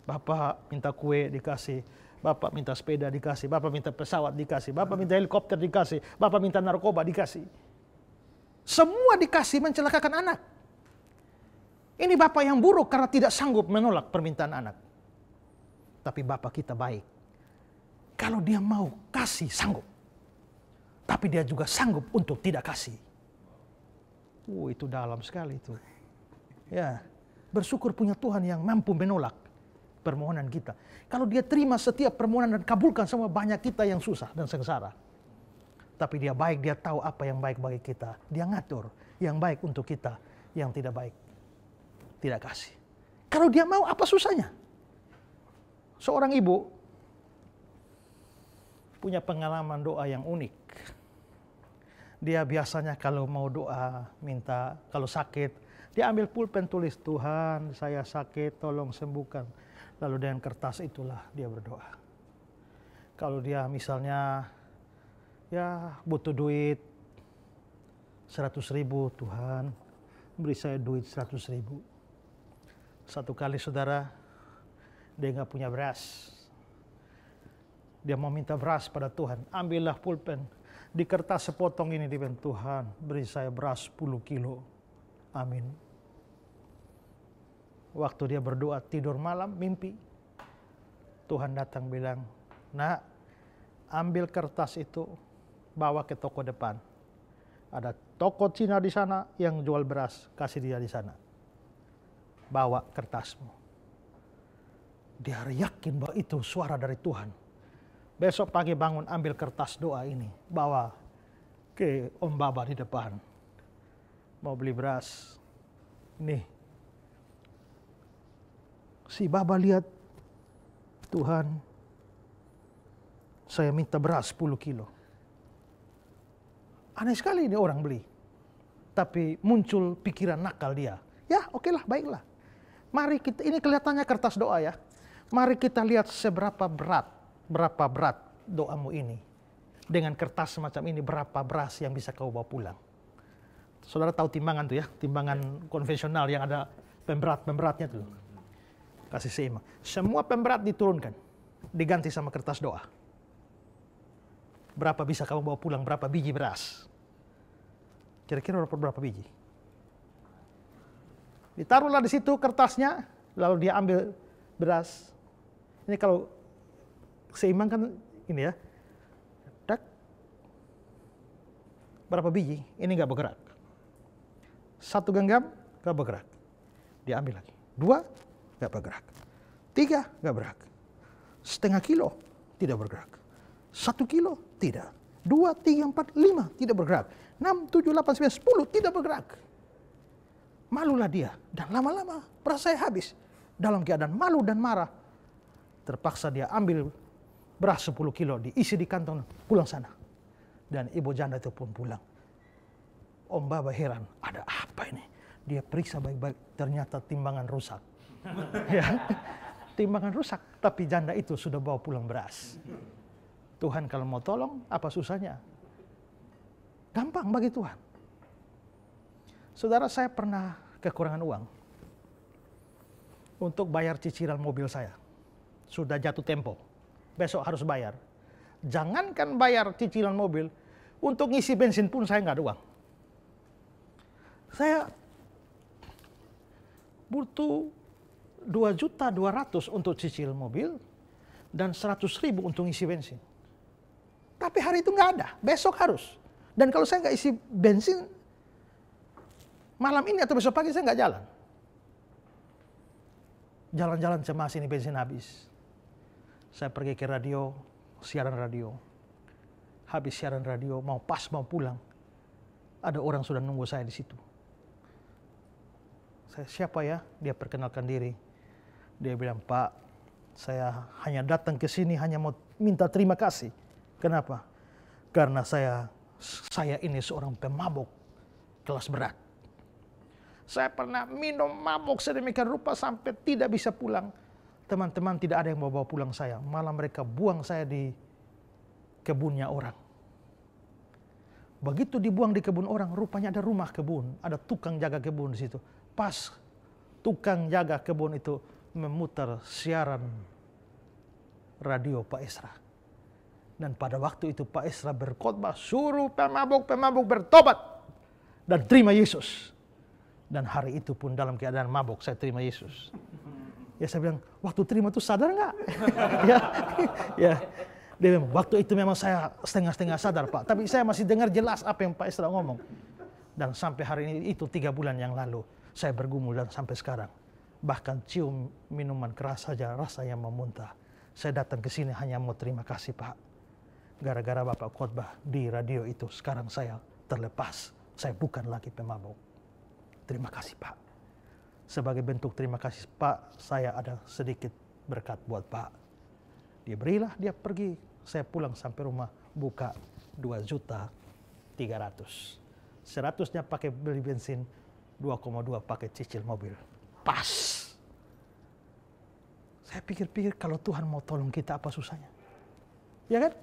Bapak minta kue dikasih, bapak minta sepeda dikasih, bapak minta pesawat dikasih, bapak minta helikopter dikasih, bapak minta narkoba dikasih. Semua dikasih mencelakakan anak. Ini bapak yang buruk karena tidak sanggup menolak permintaan anak. Tapi bapak kita baik. Kalau dia mau kasih sanggup. Tapi dia juga sanggup untuk tidak kasih. Itu dalam sekali itu. Ya, bersyukur punya Tuhan yang mampu menolak permohonan kita. Kalau dia terima setiap permohonan dan kabulkan semua, banyak kita yang susah dan sengsara. Tapi dia baik, dia tahu apa yang baik bagi kita. Dia ngatur yang baik untuk kita, yang tidak baik tidak kasih. Kalau dia mau, apa susahnya? Seorang ibu punya pengalaman doa yang unik. Dia biasanya kalau mau doa, minta, kalau sakit, dia ambil pulpen tulis, Tuhan saya sakit, tolong sembuhkan. Lalu dengan kertas itulah dia berdoa. Kalau dia misalnya ya butuh duit 100.000, Tuhan beri saya duit 100.000. Satu kali saudara, dia nggak punya beras. Dia mau minta beras pada Tuhan. Ambillah pulpen. Di kertas sepotong ini dia bilang, Tuhan beri saya beras 10 kilo. Amin. Waktu dia berdoa tidur malam, mimpi. Tuhan datang bilang, nak, ambil kertas itu, bawa ke toko depan. Ada toko Cina di sana yang jual beras, kasih dia di sana. Bawa kertasmu. Dia yakin bahwa itu suara dari Tuhan. Besok pagi bangun, ambil kertas doa ini, bawa ke Om Baba di depan. Mau beli beras. Nih. Si Baba lihat, Tuhan, saya minta beras 10 kilo. Aneh sekali ini orang beli. Tapi muncul pikiran nakal dia. Ya oke lah, baiklah. Mari kita, ini kelihatannya kertas doa ya. Mari kita lihat seberapa berat doamu ini. Dengan kertas semacam ini, berapa beras yang bisa kau bawa pulang. Saudara tahu timbangan tuh ya, timbangan konvensional yang ada pemberatnya tuh. Kasih seimbang. Semua pemberat diturunkan, diganti sama kertas doa. Berapa bisa kamu bawa pulang, berapa biji beras? Kira-kira berapa biji? Ditaruhlah di situ kertasnya, lalu dia ambil beras. Ini kalau seimbang kan ini ya. Tak. Berapa biji? Ini nggak bergerak. 1 genggam nggak bergerak. Dia ambil lagi. 2 nggak bergerak. 3 nggak bergerak. Setengah kilo tidak bergerak. 1 kilo tidak. 2, 3, 4, 5 tidak bergerak. 6, 7, 8, 9, 10 tidak bergerak. Malulah dia. Dan lama-lama beras saya habis. Dalam keadaan malu dan marah. Terpaksa dia ambil beras 10 kilo, diisi di kantong, pulang sana. Dan ibu janda itu pun pulang. Om Baba heran, ada apa ini? Dia periksa baik-baik, ternyata timbangan rusak. Ya, timbangan rusak, tapi janda itu sudah bawa pulang beras. Tuhan kalau mau tolong, apa susahnya? Gampang bagi Tuhan. Saudara, saya pernah kekurangan uang untuk bayar cicilan mobil saya. Sudah jatuh tempo, besok harus bayar. Jangankan bayar cicilan mobil, untuk ngisi bensin pun saya nggak ada uang. Saya butuh 2.200.000 untuk cicil mobil dan 100.000 untuk ngisi bensin. Tapi hari itu nggak ada, besok harus. Dan kalau saya nggak isi bensin, malam ini atau besok pagi saya nggak jalan. Jalan-jalan cemas ini bensin habis. Saya pergi ke radio, siaran radio. Habis siaran radio, mau pulang. Ada orang sudah nunggu saya di situ. Saya, siapa ya? Dia perkenalkan diri. Dia bilang, Pak, saya hanya datang ke sini hanya mau minta terima kasih. Kenapa? Karena saya ini seorang pemabuk kelas berat. Saya pernah minum mabuk sedemikian rupa sampai tidak bisa pulang. Teman-teman tidak ada yang mau bawa pulang saya. Malah mereka buang saya di kebunnya orang. Begitu dibuang di kebun orang, rupanya ada rumah kebun. Ada tukang jaga kebun di situ. Pas tukang jaga kebun itu memutar siaran radio Pak Esra. Dan pada waktu itu Pak Esra berkhotbah, suruh pemabuk-pemabuk bertobat dan terima Yesus. Dan hari itu pun dalam keadaan mabuk saya terima Yesus. Ya saya bilang, waktu terima itu sadar nggak? ya. Dia bilang, waktu itu memang saya setengah-setengah sadar Pak. Tapi saya masih dengar jelas apa yang Pak Esra ngomong. Dan sampai hari ini itu 3 bulan yang lalu saya bergumul dan sampai sekarang. Bahkan cium minuman keras saja rasanya memuntah. Saya datang ke sini hanya mau terima kasih Pak. Gara-gara Bapak khotbah di radio itu, sekarang saya terlepas. Saya bukan lagi pemabuk. Terima kasih Pak. Sebagai bentuk terima kasih Pak, saya ada sedikit berkat buat Pak. Dia berilah, dia pergi. Saya pulang sampai rumah, buka 2.300.000. 100-nya pakai beli bensin, 2,2 pakai cicil mobil. Pas. Saya pikir-pikir kalau Tuhan mau tolong kita apa susahnya. Ya kan?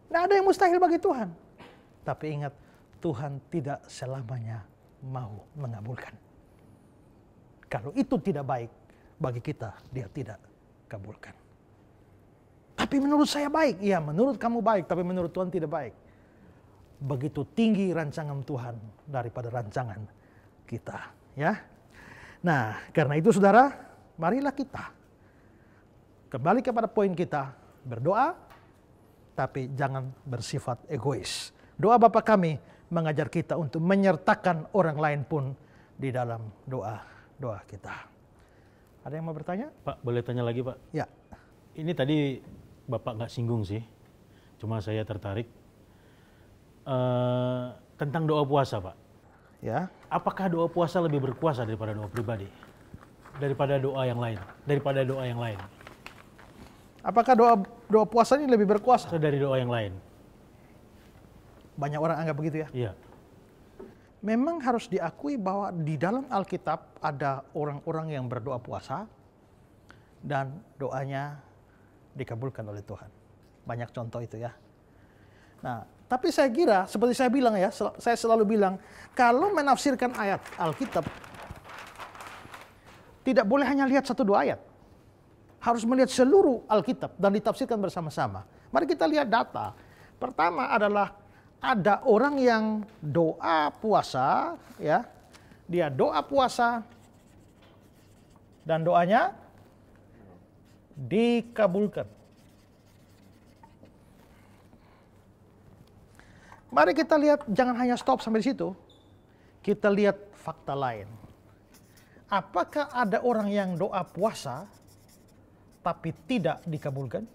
Nggak ada yang mustahil bagi Tuhan. Tapi ingat, Tuhan tidak selamanya mau mengabulkan. Kalau itu tidak baik bagi kita, dia tidak kabulkan. Tapi menurut saya baik. Ya, menurut kamu baik, tapi menurut Tuhan tidak baik. Begitu tinggi rancangan Tuhan daripada rancangan kita. Ya. Nah, karena itu saudara, marilah kita kembali kepada poin kita, berdoa, tapi jangan bersifat egois. Doa Bapa kami mengajar kita untuk menyertakan orang lain pun di dalam doa kita. Ada yang mau bertanya? Pak, boleh tanya lagi Pak? Ya. Ini tadi Bapak nggak singgung sih, cuma saya tertarik. Tentang doa puasa Pak. Ya. Apakah doa puasa lebih berkuasa daripada doa pribadi? Daripada doa yang lain? Daripada doa yang lain? Apakah doa puasa ini lebih berkuasa? Dari doa yang lain? Banyak orang anggap begitu ya? Iya. Memang harus diakui bahwa di dalam Alkitab ada orang-orang yang berdoa puasa dan doanya dikabulkan oleh Tuhan. Banyak contoh itu ya. Nah, tapi saya kira seperti saya bilang ya, saya selalu bilang kalau menafsirkan ayat Alkitab tidak boleh hanya lihat satu dua ayat. Harus melihat seluruh Alkitab dan ditafsirkan bersama-sama. Mari kita lihat data. Pertama adalah ada orang yang doa puasa, ya, dia doa puasa dan doanya dikabulkan. Mari kita lihat, jangan hanya stop sampai di situ. Kita lihat fakta lain. Apakah ada orang yang doa puasa tapi tidak dikabulkan?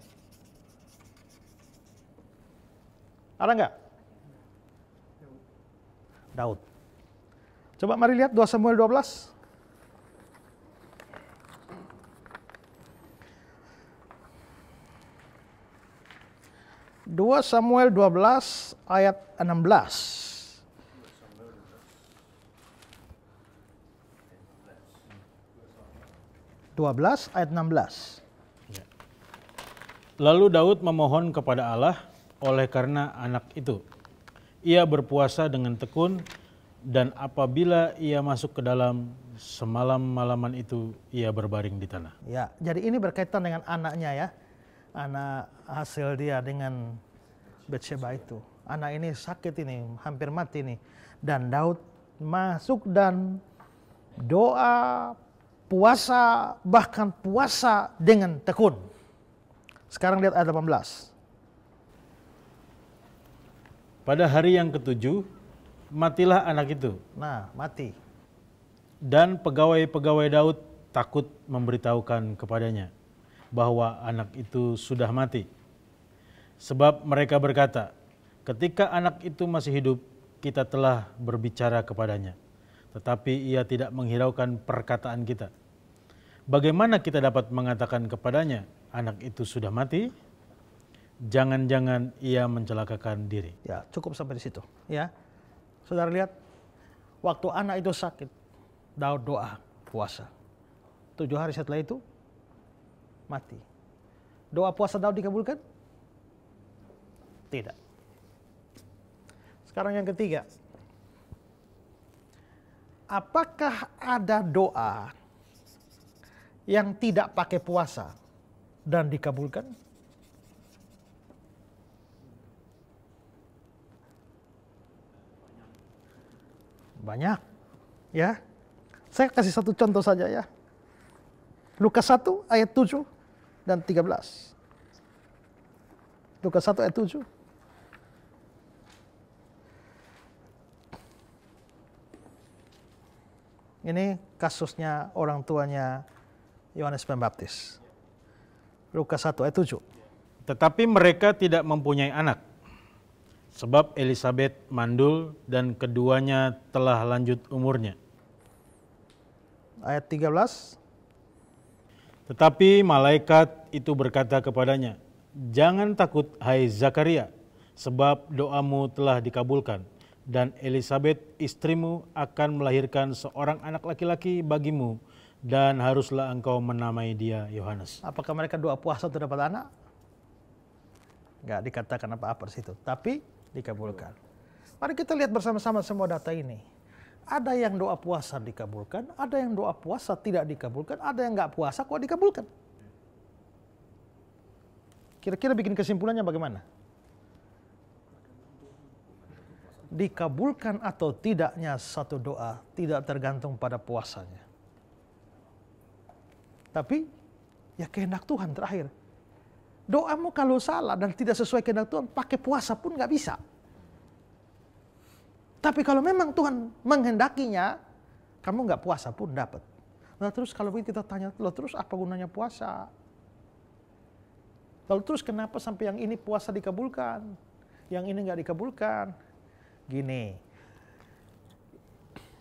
Ada nggak? Daud. Coba mari lihat 2 Samuel 12. Dua Samuel 12 ayat 16. Ayat 16. Lalu Daud memohon kepada Allah oleh karena anak itu. Ia berpuasa dengan tekun dan apabila ia masuk ke dalam semalam-malaman itu ia berbaring di tanah. Ya, jadi ini berkaitan dengan anaknya ya. Anak hasil dia dengan Batsheba itu. Anak ini sakit ini, hampir mati nih. Dan Daud masuk dan doa, puasa, bahkan puasa dengan tekun. Sekarang lihat ayat 18. Pada hari yang ketujuh, matilah anak itu. Nah, mati. Dan pegawai-pegawai Daud takut memberitahukan kepadanya bahwa anak itu sudah mati. Sebab mereka berkata, ketika anak itu masih hidup, kita telah berbicara kepadanya. Tetapi ia tidak menghiraukan perkataan kita. Bagaimana kita dapat mengatakan kepadanya, anak itu sudah mati? Jangan-jangan ia mencelakakan diri. Ya, cukup sampai di situ. Ya, saudara lihat, waktu anak itu sakit, Daud doa, puasa. 7 hari setelah itu, mati. Doa puasa Daud dikabulkan? Tidak. Sekarang yang ketiga. Apakah ada doa yang tidak pakai puasa dan dikabulkan? Banyak. Ya. Saya kasih satu contoh saja ya. Lukas 1 ayat 7 dan 13. Lukas 1 ayat 7. Ini kasusnya orang tuanya Yohanes Pembaptis. Lukas 1 ayat 7. Tetapi mereka tidak mempunyai anak, sebab Elisabet mandul dan keduanya telah lanjut umurnya. Ayat 13. Tetapi malaikat itu berkata kepadanya, jangan takut hai Zakaria, sebab doamu telah dikabulkan. Dan Elisabet istrimu akan melahirkan seorang anak laki-laki bagimu, dan haruslah engkau menamai dia Yohanes. Apakah mereka doa puasa untuk dapat anak? Enggak dikatakan apa-apa di situ, tapi dikabulkan. Mari kita lihat bersama-sama semua data ini. Ada yang doa puasa dikabulkan, ada yang doa puasa tidak dikabulkan, ada yang nggak puasa kok dikabulkan. Kira-kira bikin kesimpulannya bagaimana? Dikabulkan atau tidaknya satu doa tidak tergantung pada puasanya. Tapi ya kehendak Tuhan terakhir. Doamu kalau salah dan tidak sesuai kehendak Tuhan, pakai puasa pun nggak bisa. Tapi kalau memang Tuhan menghendakinya, kamu nggak puasa pun dapat. Nah terus kalau begitu kita tanya, loh terus apa gunanya puasa? Lalu terus kenapa sampai yang ini puasa dikabulkan, yang ini nggak dikabulkan? Gini,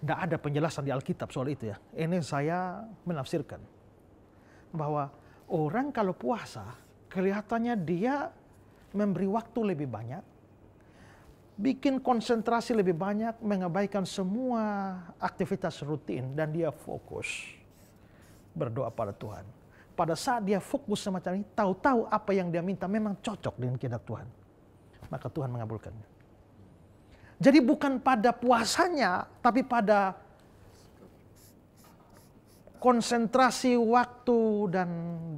nggak ada penjelasan di Alkitab soal itu ya. Ini saya menafsirkan bahwa orang kalau puasa, kelihatannya dia memberi waktu lebih banyak, bikin konsentrasi lebih banyak, mengabaikan semua aktivitas rutin, dan dia fokus berdoa pada Tuhan. Pada saat dia fokus semacam ini, tahu-tahu apa yang dia minta memang cocok dengan kehendak Tuhan, maka Tuhan mengabulkannya. Jadi bukan pada puasanya, tapi pada konsentrasi waktu dan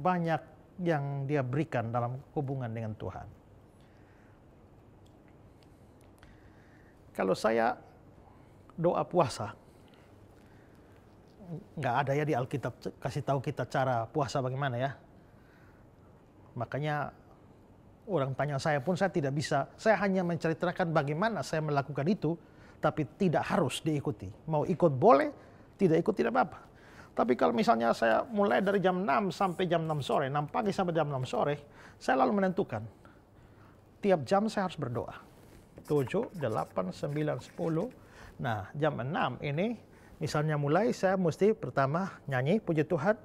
banyak yang dia berikan dalam hubungan dengan Tuhan. Kalau saya doa puasa, nggak ada ya di Alkitab kasih tahu kita cara puasa bagaimana ya. Makanya orang tanya saya pun saya tidak bisa, saya hanya menceritakan bagaimana saya melakukan itu, tapi tidak harus diikuti. Mau ikut boleh, tidak ikut tidak apa-apa. Tapi kalau misalnya saya mulai dari jam 6 sampai jam 6 sore, 6 pagi sampai jam 6 sore, saya lalu menentukan. Tiap jam saya harus berdoa. 7, 8, 9, 10. Nah, jam 6 ini, misalnya mulai saya mesti pertama nyanyi, puji Tuhan,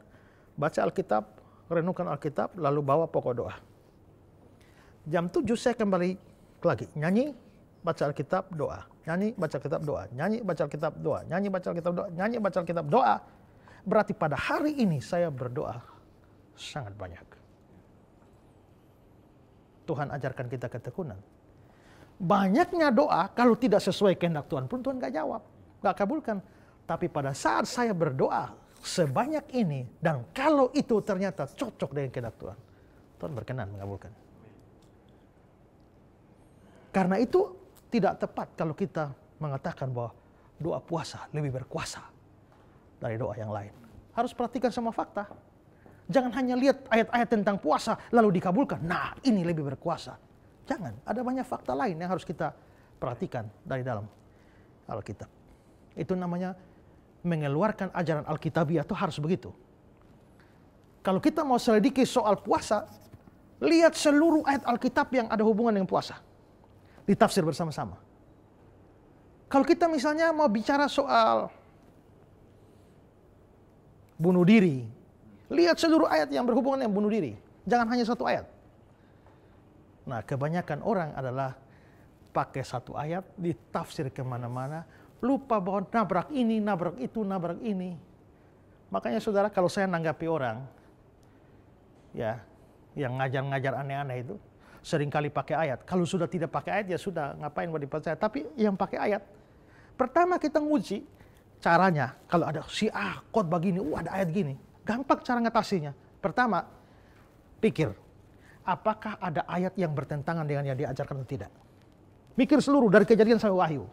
baca Alkitab, renungkan Alkitab, lalu bawa pokok doa. Jam 7 saya kembali lagi, nyanyi, baca Alkitab, doa. Nyanyi, baca Alkitab, doa. Nyanyi, baca Alkitab, doa. Nyanyi, baca Alkitab, doa. Nyanyi, baca Alkitab, doa. Berarti pada hari ini saya berdoa sangat banyak. Tuhan ajarkan kita ketekunan. Banyaknya doa kalau tidak sesuai kehendak Tuhan pun Tuhan gak jawab, gak kabulkan. Tapi pada saat saya berdoa sebanyak ini, dan kalau itu ternyata cocok dengan kehendak Tuhan, Tuhan berkenan mengabulkan. Karena itu tidak tepat kalau kita mengatakan bahwa doa puasa lebih berkuasa dari doa yang lain. Harus perhatikan semua fakta. Jangan hanya lihat ayat-ayat tentang puasa lalu dikabulkan. Nah, ini lebih berkuasa. Jangan, ada banyak fakta lain yang harus kita perhatikan dari dalam Alkitab. Itu namanya mengeluarkan ajaran Alkitabiah, itu harus begitu. Kalau kita mau selidiki soal puasa, lihat seluruh ayat Alkitab yang ada hubungan dengan puasa. Ditafsir bersama-sama. Kalau kita misalnya mau bicara soal bunuh diri, lihat seluruh ayat yang berhubungan dengan bunuh diri. Jangan hanya satu ayat. Nah, kebanyakan orang adalah pakai satu ayat, ditafsir kemana-mana, lupa bahwa nabrak ini, nabrak itu, nabrak ini. Makanya saudara, kalau saya nanggapi orang, ya, yang ngajar-ngajar aneh-aneh itu, seringkali pakai ayat. Kalau sudah tidak pakai ayat, ya sudah, ngapain mau dipercaya. Tapi yang pakai ayat, pertama kita nguji caranya. Kalau ada si A, khotbah gini, ada ayat gini. Gampang cara ngatasinya. Pertama, pikir, apakah ada ayat yang bertentangan dengan yang diajarkan atau tidak? Mikir seluruh dari Kejadian sampai Wahyu.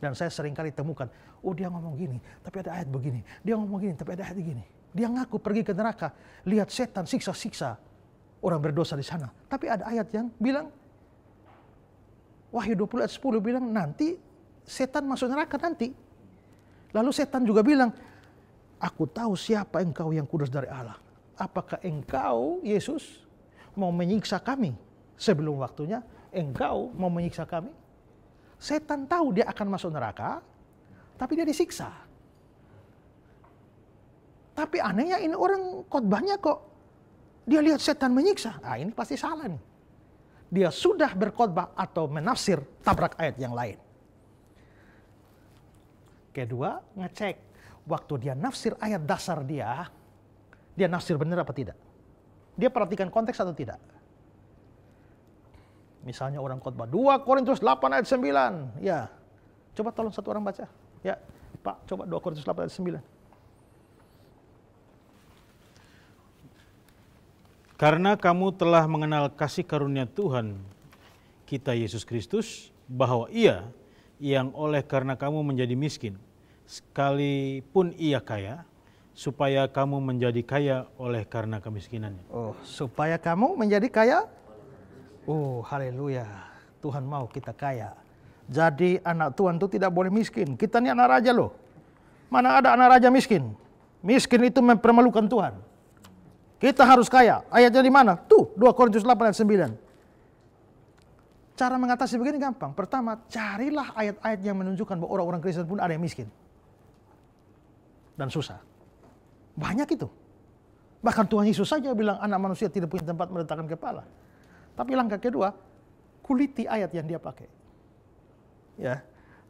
Dan saya seringkali temukan, oh dia ngomong gini, tapi ada ayat begini. Dia ngomong gini, tapi ada ayat begini. Dia ngaku pergi ke neraka, lihat setan siksa-siksa orang berdosa di sana. Tapi ada ayat yang bilang, Wahyu 20 ayat 10 bilang, nanti setan masuk neraka nanti. Lalu setan juga bilang, aku tahu siapa engkau yang kudus dari Allah. Apakah engkau, Yesus, mau menyiksa kami sebelum waktunya? Engkau mau menyiksa kami? Setan tahu dia akan masuk neraka, tapi dia disiksa. Tapi anehnya ini orang khotbahnya kok, dia lihat setan menyiksa. Ah, ini pasti salah nih. Dia sudah berkhotbah atau menafsir tabrak ayat yang lain. Kedua, ngecek waktu dia nafsir ayat dasar dia nafsir benar apa tidak. Dia perhatikan konteks atau tidak. Misalnya orang khotbah 2 Korintus 8 ayat 9. Ya, coba tolong satu orang baca. Ya, Pak, coba 2 Korintus 8 ayat 9. Karena kamu telah mengenal kasih karunia Tuhan kita Yesus Kristus, bahwa Ia yang oleh karena kamu menjadi miskin, sekalipun Ia kaya, supaya kamu menjadi kaya oleh karena kemiskinannya. Oh, supaya kamu menjadi kaya? Oh, haleluya. Tuhan mau kita kaya. Jadi anak Tuhan itu tidak boleh miskin. Kita ini anak raja loh. Mana ada anak raja miskin? Miskin itu mempermalukan Tuhan. Kita harus kaya. Ayatnya di mana? Tuh, 2 Korintus 8 ayat 9. Cara mengatasi begini gampang. Pertama, carilah ayat-ayat yang menunjukkan bahwa orang-orang Kristen pun ada yang miskin. Dan susah. Banyak itu. Bahkan Tuhan Yesus saja bilang anak manusia tidak punya tempat meletakkan kepala. Tapi langkah kedua, kuliti ayat yang dia pakai. Ya,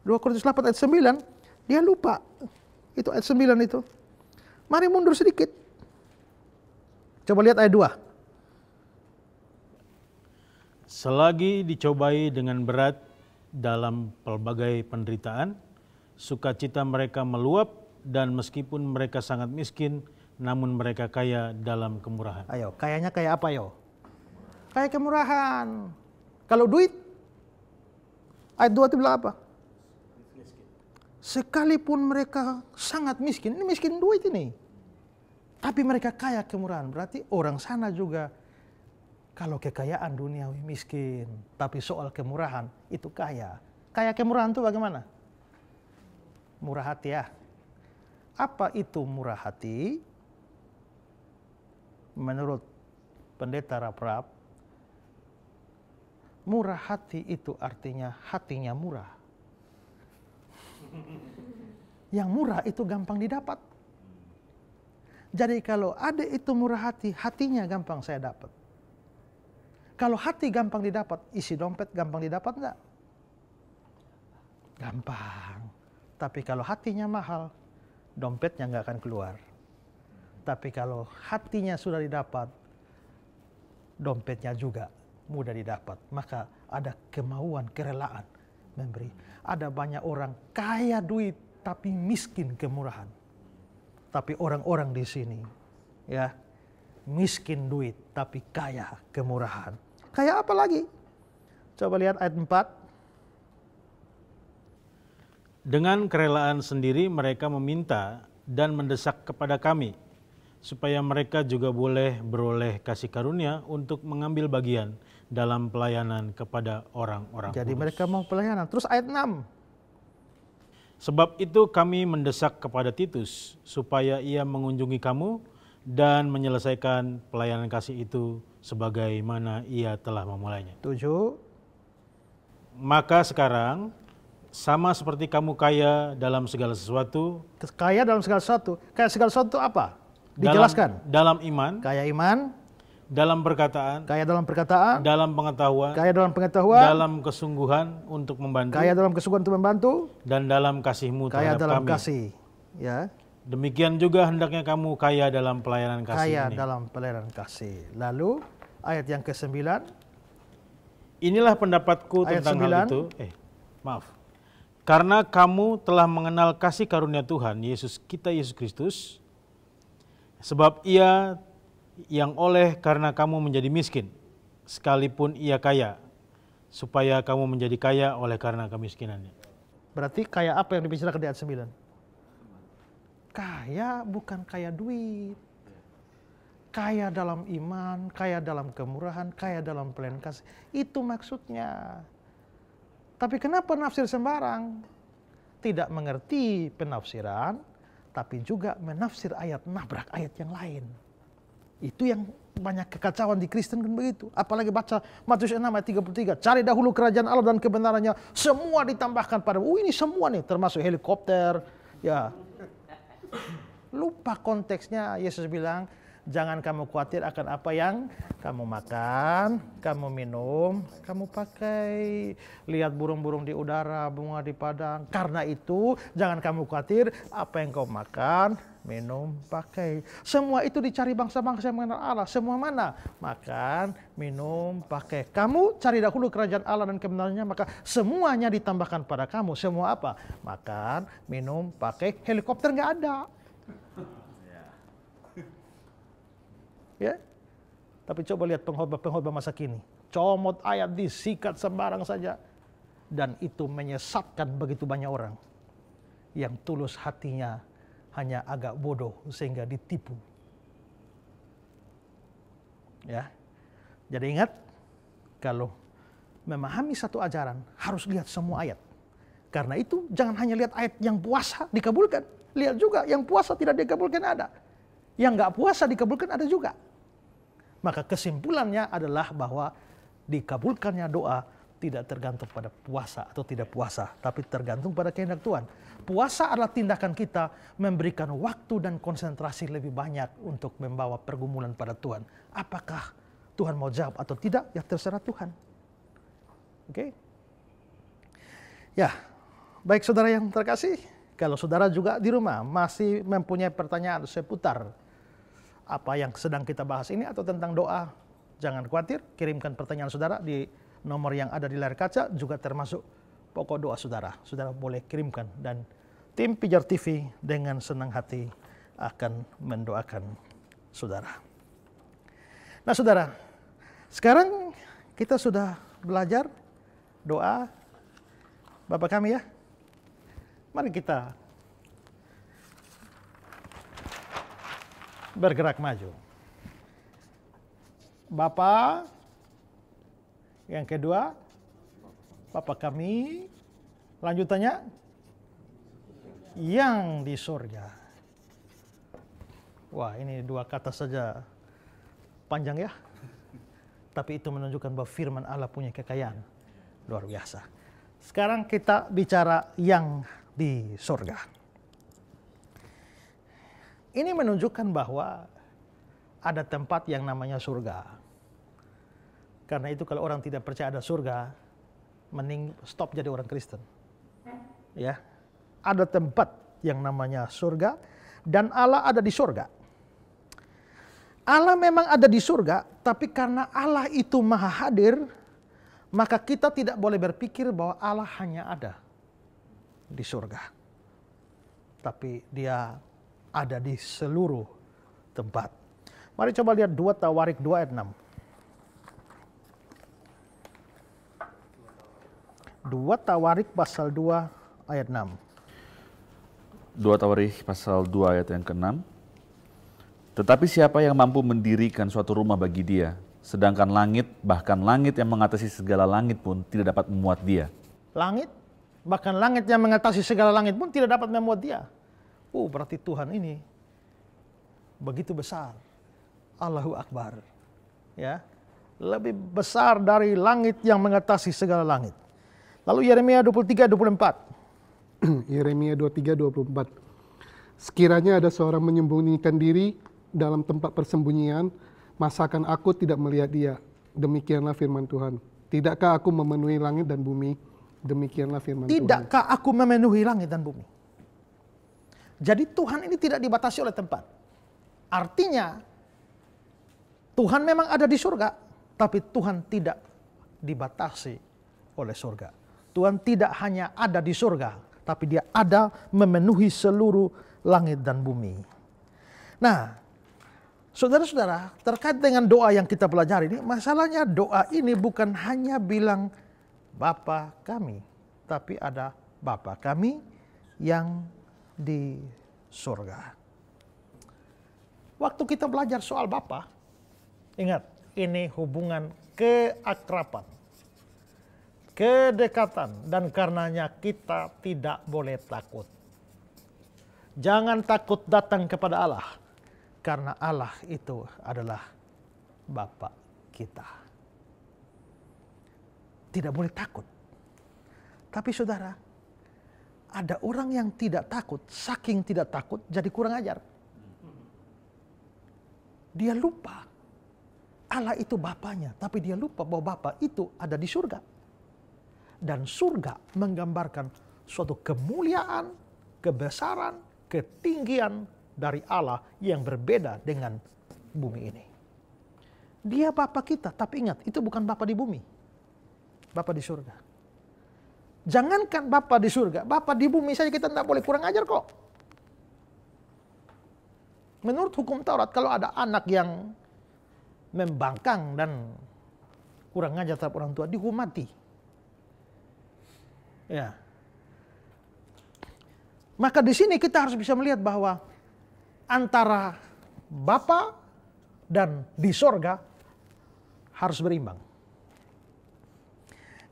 2 Korintus 8 ayat 9, dia lupa. Itu ayat 9 itu. Mari mundur sedikit. Coba lihat ayat 2. Selagi dicobai dengan berat dalam pelbagai penderitaan, sukacita mereka meluap, dan meskipun mereka sangat miskin, namun mereka kaya dalam kemurahan. Ayo, kayaknya kayak apa yo? Kayak kemurahan. Kalau duit, ayat 2 itu bilang apa? Sekalipun mereka sangat miskin, ini miskin duit ini. Tapi mereka kaya kemurahan, berarti orang sana juga kalau kekayaan duniawi miskin, tapi soal kemurahan itu kaya. Kaya kemurahan itu bagaimana? Murah hati ya. Apa itu murah hati? Menurut Pendeta Rap-Rap, murah hati itu artinya hatinya murah. Yang murah itu gampang didapat. Jadi kalau ada itu murah hati, hatinya gampang saya dapat. Kalau hati gampang didapat, isi dompet gampang didapat enggak? Gampang. Tapi kalau hatinya mahal, dompetnya nggak akan keluar. Tapi kalau hatinya sudah didapat, dompetnya juga mudah didapat. Maka ada kemauan, kerelaan memberi. Ada banyak orang kaya duit tapi miskin kemurahan. Tapi orang-orang di sini ya miskin duit tapi kaya kemurahan. Kaya apa lagi? Coba lihat ayat 4. Dengan kerelaan sendiri mereka meminta dan mendesak kepada kami, supaya mereka juga boleh beroleh kasih karunia untuk mengambil bagian dalam pelayanan kepada orang-orang Jadi kudus. mereka mau pelayanan. Terus ayat 6. Sebab itu kami mendesak kepada Titus, supaya ia mengunjungi kamu dan menyelesaikan pelayanan kasih itu sebagaimana ia telah memulainya. 7. Maka sekarang, sama seperti kamu kaya dalam segala sesuatu. Kaya dalam segala sesuatu. Kaya segala sesuatu apa? Dijelaskan. Dalam iman, Kaya iman, dalam perkataan, kaya dalam perkataan, dalam pengetahuan, kaya dalam pengetahuan, dalam kesungguhan untuk membantu, kaya dalam kesungguhan untuk membantu, dan dalam kasihmu kaya terhadap dalam kami. kasih. Ya, Demikian juga hendaknya kamu kaya dalam pelayanan kasih kaya ini. dalam pelayanan kasih. Lalu ayat yang ke-9. Inilah pendapatku Ayat tentang hal 9. itu. Maaf. Karena kamu telah mengenal kasih karunia Tuhan Yesus Kristus, sebab ia yang oleh karena kamu menjadi miskin, sekalipun ia kaya, supaya kamu menjadi kaya oleh karena kemiskinannya. Berarti kaya apa yang dibicarakan di ayat 9? Kaya bukan kaya duit. Kaya dalam iman, kaya dalam kemurahan, kaya dalam pelayanan kasih. Itu maksudnya. Tapi kenapa nafsir sembarang? Tidak mengerti penafsiran, tapi juga menafsir ayat, nabrak ayat yang lain. Itu yang banyak kekacauan di Kristen kan begitu. Apalagi baca Matius 6 ayat 33. Cari dahulu kerajaan Allah dan kebenarannya. Semua ditambahkan pada. Ini semua nih termasuk helikopter. Ya. Lupa konteksnya. Yesus bilang, jangan kamu khawatir akan apa yang kamu makan, kamu minum, kamu pakai. Lihat burung-burung di udara, bunga di padang. Karena itu jangan kamu khawatir apa yang kau makan, minum, pakai. Semua itu dicari bangsa-bangsa yang mengenal Allah. Semua mana? Makan, minum, pakai. Kamu cari dahulu kerajaan Allah dan kebenarannya, maka semuanya ditambahkan pada kamu. Semua apa? Makan, minum, pakai. Helikopter nggak ada. Ya, tapi coba lihat pengkhotbah masa kini. Comot ayat, disikat sembarang saja. Dan itu menyesatkan begitu banyak orang yang tulus hatinya hanya agak bodoh sehingga ditipu. Ya. Jadi ingat, kalau memahami satu ajaran harus lihat semua ayat. Karena itu jangan hanya lihat ayat yang puasa dikabulkan, lihat juga yang puasa tidak dikabulkan ada. Yang nggak puasa dikabulkan ada juga. Maka kesimpulannya adalah bahwa dikabulkannya doa tidak tergantung pada puasa atau tidak puasa, tapi tergantung pada kehendak Tuhan. Puasa adalah tindakan kita memberikan waktu dan konsentrasi lebih banyak untuk membawa pergumulan pada Tuhan. Apakah Tuhan mau jawab atau tidak? Ya terserah Tuhan. Oke? Ya, baik saudara yang terkasih, kalau saudara juga di rumah masih mempunyai pertanyaan seputar apa yang sedang kita bahas ini atau tentang doa, jangan khawatir, kirimkan pertanyaan saudara di nomor yang ada di layar kaca, juga termasuk pokok doa saudara. Saudara boleh kirimkan dan tim Pijar TV dengan senang hati akan mendoakan saudara. Nah saudara, sekarang kita sudah belajar doa Bapa kami ya. Mari kita bergerak maju. Bapa, yang kedua, Bapa kami, lanjutannya, yang di surga. Wah, ini dua kata saja panjang ya. Tapi itu menunjukkan bahwa firman Allah punya kekayaan luar biasa. Sekarang kita bicara yang di surga. Ini menunjukkan bahwa ada tempat yang namanya surga. Karena itu kalau orang tidak percaya ada surga, mending stop jadi orang Kristen. Ya, ada tempat yang namanya surga dan Allah ada di surga. Allah memang ada di surga, tapi karena Allah itu maha hadir, maka kita tidak boleh berpikir bahwa Allah hanya ada di surga. Tapi dia ada di seluruh tempat. Mari coba lihat 2 Tawarik 2 ayat 6. 2 Tawarik pasal 2 ayat 6. 2 Tawarik pasal 2 ayat yang ke-6. Tetapi siapa yang mampu mendirikan suatu rumah bagi dia, sedangkan langit, bahkan langit yang mengatasi segala langit pun tidak dapat memuat dia. Langit, bahkan langit yang mengatasi segala langit pun tidak dapat memuat dia. Berarti Tuhan ini begitu besar. Allahu Akbar. Ya, lebih besar dari langit yang mengatasi segala langit. Lalu Yeremia 23:24. Yeremia 23:24. Sekiranya ada seorang menyembunyikan diri dalam tempat persembunyian, masakan aku tidak melihat dia. Demikianlah firman Tuhan. Tidakkah aku memenuhi langit dan bumi? Demikianlah firman Tuhan. Tidakkah aku memenuhi langit dan bumi? Jadi Tuhan ini tidak dibatasi oleh tempat. Artinya Tuhan memang ada di surga, tapi Tuhan tidak dibatasi oleh surga. Tuhan tidak hanya ada di surga, tapi dia ada memenuhi seluruh langit dan bumi. Nah, saudara-saudara, terkait dengan doa yang kita pelajari ini, masalahnya doa ini bukan hanya bilang Bapa kami, tapi ada Bapa kami yang di surga. Waktu kita belajar soal Bapa, ingat, ini hubungan keakraban, kedekatan, dan karenanya kita tidak boleh takut. Jangan takut datang kepada Allah, karena Allah itu adalah Bapa kita. Tidak boleh takut. Tapi saudara, ada orang yang tidak takut, saking tidak takut jadi kurang ajar. Dia lupa Allah itu Bapanya, tapi dia lupa bahwa Bapa itu ada di surga. Dan surga menggambarkan suatu kemuliaan, kebesaran, ketinggian dari Allah yang berbeda dengan bumi ini. Dia Bapa kita, tapi ingat, itu bukan Bapa di bumi. Bapa di surga. Jangankan Bapa di surga, Bapa di bumi saja kita tidak boleh kurang ajar kok. Menurut hukum Taurat, kalau ada anak yang membangkang dan kurang ajar terhadap orang tua, dihukum mati. Ya. Maka di sini kita harus bisa melihat bahwa antara Bapa dan di sorga harus berimbang.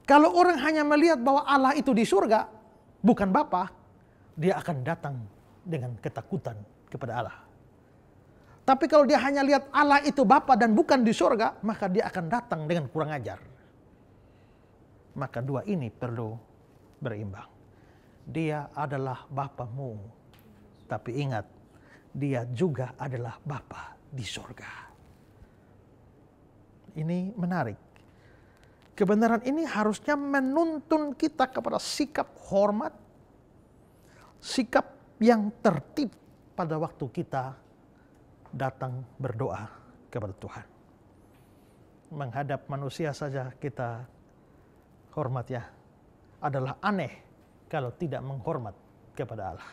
Kalau orang hanya melihat bahwa Allah itu di surga, bukan Bapa, dia akan datang dengan ketakutan kepada Allah. Tapi kalau dia hanya lihat Allah itu Bapa dan bukan di surga, maka dia akan datang dengan kurang ajar. Maka dua ini perlu berimbang. Dia adalah Bapamu, tapi ingat, dia juga adalah Bapa di surga. Ini menarik. Kebenaran ini harusnya menuntun kita kepada sikap hormat, sikap yang tertib pada waktu kita datang berdoa kepada Tuhan. Menghadap manusia saja kita hormat ya, adalah aneh kalau tidak menghormat kepada Allah.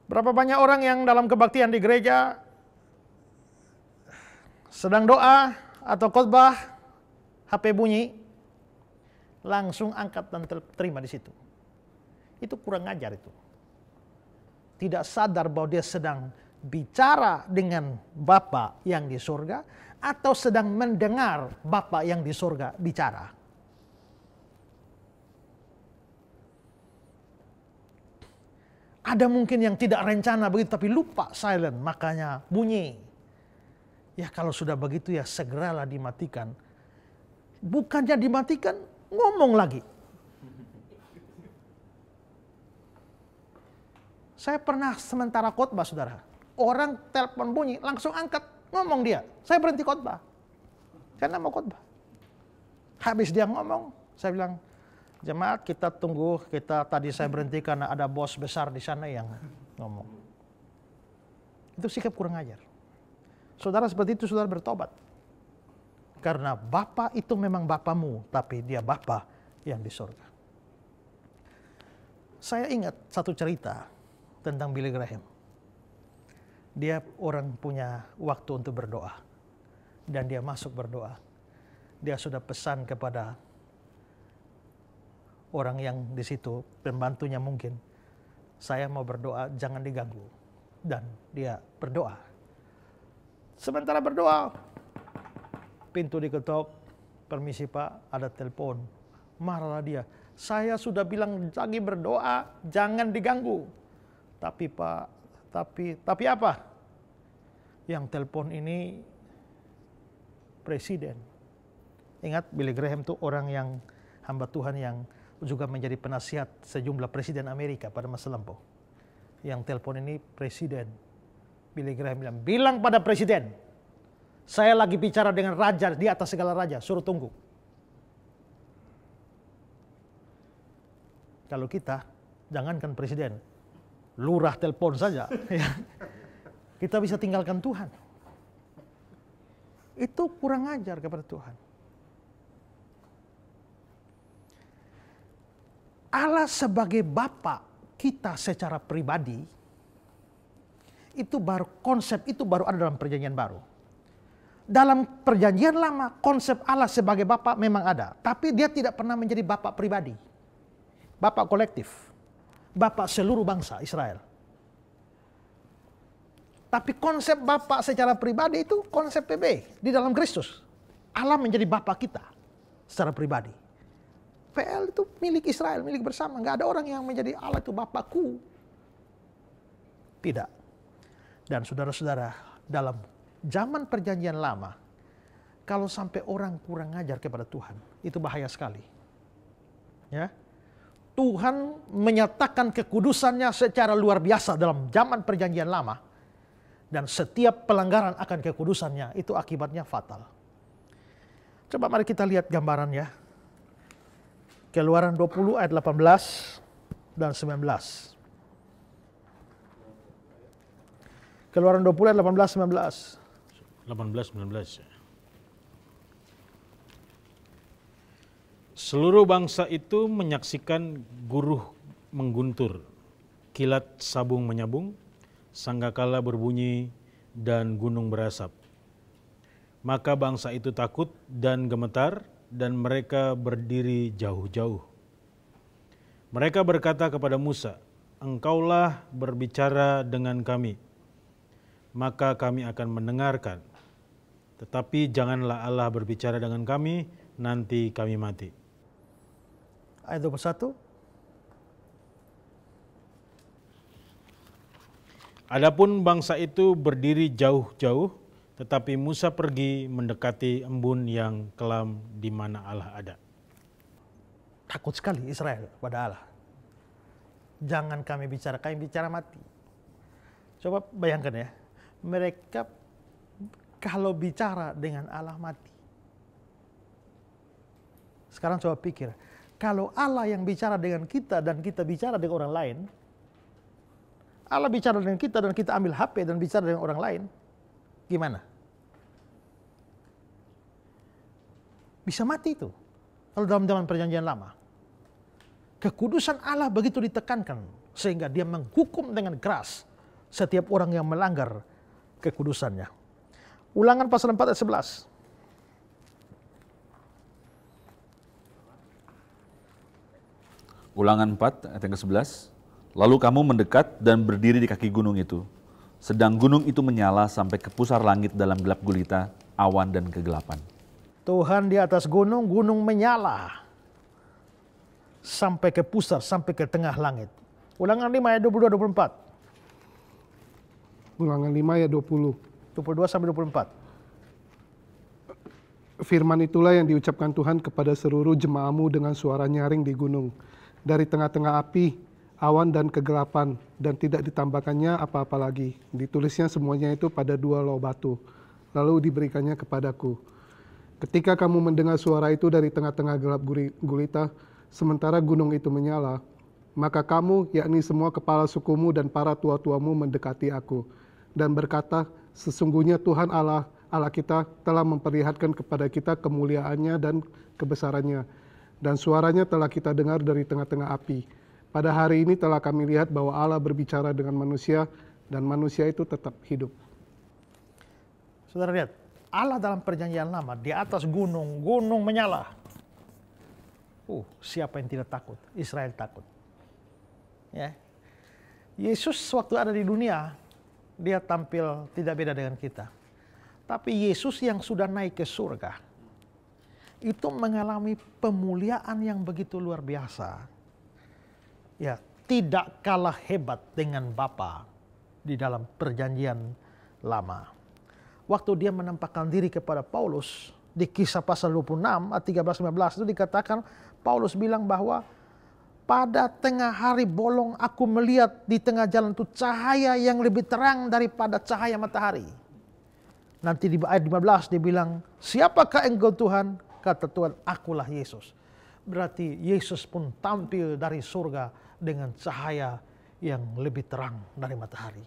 Berapa banyak orang yang dalam kebaktian di gereja sedang doa atau khotbah, HP bunyi, langsung angkat dan terima di situ. Itu kurang ajar itu. Tidak sadar bahwa dia sedang bicara dengan Bapa yang di surga atau sedang mendengar Bapa yang di surga bicara. Ada mungkin yang tidak rencana begitu tapi lupa silent, makanya bunyi. Ya kalau sudah begitu ya segeralah dimatikan. Bukannya dimatikan, ngomong lagi. Saya pernah sementara khotbah saudara. Orang telepon bunyi, langsung angkat, ngomong dia. Saya berhenti khotbah. Karena mau khotbah. Habis dia ngomong, saya bilang, jemaat kita tunggu, tadi saya berhenti karena ada bos besar di sana yang ngomong. Itu sikap kurang ajar. Saudara seperti itu, saudara bertobat. Karena Bapa itu memang Bapamu, tapi dia Bapa yang di surga. Saya ingat satu cerita tentang Billy Graham. Dia orang punya waktu untuk berdoa. Dan dia masuk berdoa. Dia sudah pesan kepada orang yang di situ, pembantunya mungkin, saya mau berdoa, jangan diganggu. Dan dia berdoa. Sementara berdoa, pintu diketok, permisi Pak, ada telepon. Marahlah dia, saya sudah bilang lagi berdoa, jangan diganggu. Tapi Pak, tapi apa? Yang telepon ini presiden. Ingat Billy Graham itu orang yang hamba Tuhan yang juga menjadi penasihat sejumlah presiden Amerika pada masa lampau. Yang telepon ini presiden. Billy Graham bilang pada presiden, saya lagi bicara dengan raja di atas segala raja, suruh tunggu. Kalau kita, jangankan presiden, lurah telepon saja, ya. Kita bisa tinggalkan Tuhan. Itu kurang ajar kepada Tuhan. Allah sebagai Bapa kita secara pribadi, itu baru konsep itu baru ada dalam perjanjian baru. Dalam perjanjian lama konsep Allah sebagai Bapa memang ada, tapi dia tidak pernah menjadi Bapa pribadi. Bapa kolektif. Bapa seluruh bangsa Israel. Tapi konsep Bapa secara pribadi itu konsep PB di dalam Kristus. Allah menjadi Bapa kita secara pribadi. PL itu milik Israel, milik bersama. Nggak ada orang yang menjadi Allah itu Bapakku. Tidak. Dan saudara-saudara, dalam zaman perjanjian lama, kalau sampai orang kurang ajar kepada Tuhan, itu bahaya sekali. Ya, Tuhan menyatakan kekudusannya secara luar biasa dalam zaman perjanjian lama, dan setiap pelanggaran akan kekudusannya itu akibatnya fatal. Coba mari kita lihat gambarannya. Keluaran 20 ayat 18 dan 19. Keluaran 20 ayat 18, 19. Seluruh bangsa itu menyaksikan guruh mengguntur, kilat sabung menyabung, sangkakala berbunyi, dan gunung berasap. Maka bangsa itu takut dan gemetar, dan mereka berdiri jauh-jauh. Mereka berkata kepada Musa, Engkaulah berbicara dengan kami, maka kami akan mendengarkan. Tetapi janganlah Allah berbicara dengan kami, nanti kami mati. Ayat 21. Adapun bangsa itu berdiri jauh-jauh, tetapi Musa pergi mendekati embun yang kelam di mana Allah ada. Takut sekali Israel pada Allah. Jangan kami bicara mati. Coba bayangkan ya, mereka kalau bicara dengan Allah mati. Sekarang coba pikir, kalau Allah yang bicara dengan kita dan kita bicara dengan orang lain, Allah bicara dengan kita dan kita ambil HP dan bicara dengan orang lain, gimana? Bisa mati itu. Kalau dalam zaman perjanjian lama. Kekudusan Allah begitu ditekankan sehingga dia menghukum dengan keras setiap orang yang melanggar kekudusannya. Ulangan pasal 4 ayat 11. Ulangan 4 ayat yang ke-11. Lalu kamu mendekat dan berdiri di kaki gunung itu. Sedang gunung itu menyala sampai ke pusar langit dalam gelap gulita, awan dan kegelapan. Tuhan di atas gunung, gunung menyala. Sampai ke pusar, sampai ke tengah langit. Ulangan 5 ayat 22-24. Ulangan 5 ayat 20. 22-24. Firman itulah yang diucapkan Tuhan kepada seluruh jemaahmu dengan suara nyaring di gunung. Dari tengah-tengah api, awan dan kegelapan, dan tidak ditambahkannya apa-apa lagi. Ditulisnya semuanya itu pada 2 loh batu. Lalu diberikannya kepadaku. Ketika kamu mendengar suara itu dari tengah-tengah gelap gulita, sementara gunung itu menyala, maka kamu, yakni semua kepala sukumu dan para tua-tuamu mendekati aku, dan berkata, sesungguhnya Tuhan Allah kita telah memperlihatkan kepada kita kemuliaannya dan kebesarannya, dan suaranya telah kita dengar dari tengah-tengah api. Pada hari ini telah kami lihat bahwa Allah berbicara dengan manusia, dan manusia itu tetap hidup. Saudara lihat, Allah dalam perjanjian lama di atas gunung, gunung menyala. Siapa yang tidak takut? Israel takut. Ya. Yesus waktu ada di dunia, dia tampil tidak beda dengan kita. Tapi Yesus yang sudah naik ke surga, itu mengalami pemuliaan yang begitu luar biasa. Ya, tidak kalah hebat dengan Bapa di dalam perjanjian lama. Waktu dia menampakkan diri kepada Paulus, di Kisah pasal 26, ayat 13-15 itu dikatakan, Paulus bilang bahwa pada tengah hari bolong aku melihat di tengah jalan itu cahaya yang lebih terang daripada cahaya matahari. Nanti di ayat 15 dia bilang, siapakah engkau Tuhan? Kata Tuhan, akulah Yesus. Berarti Yesus pun tampil dari surga dengan cahaya yang lebih terang dari matahari.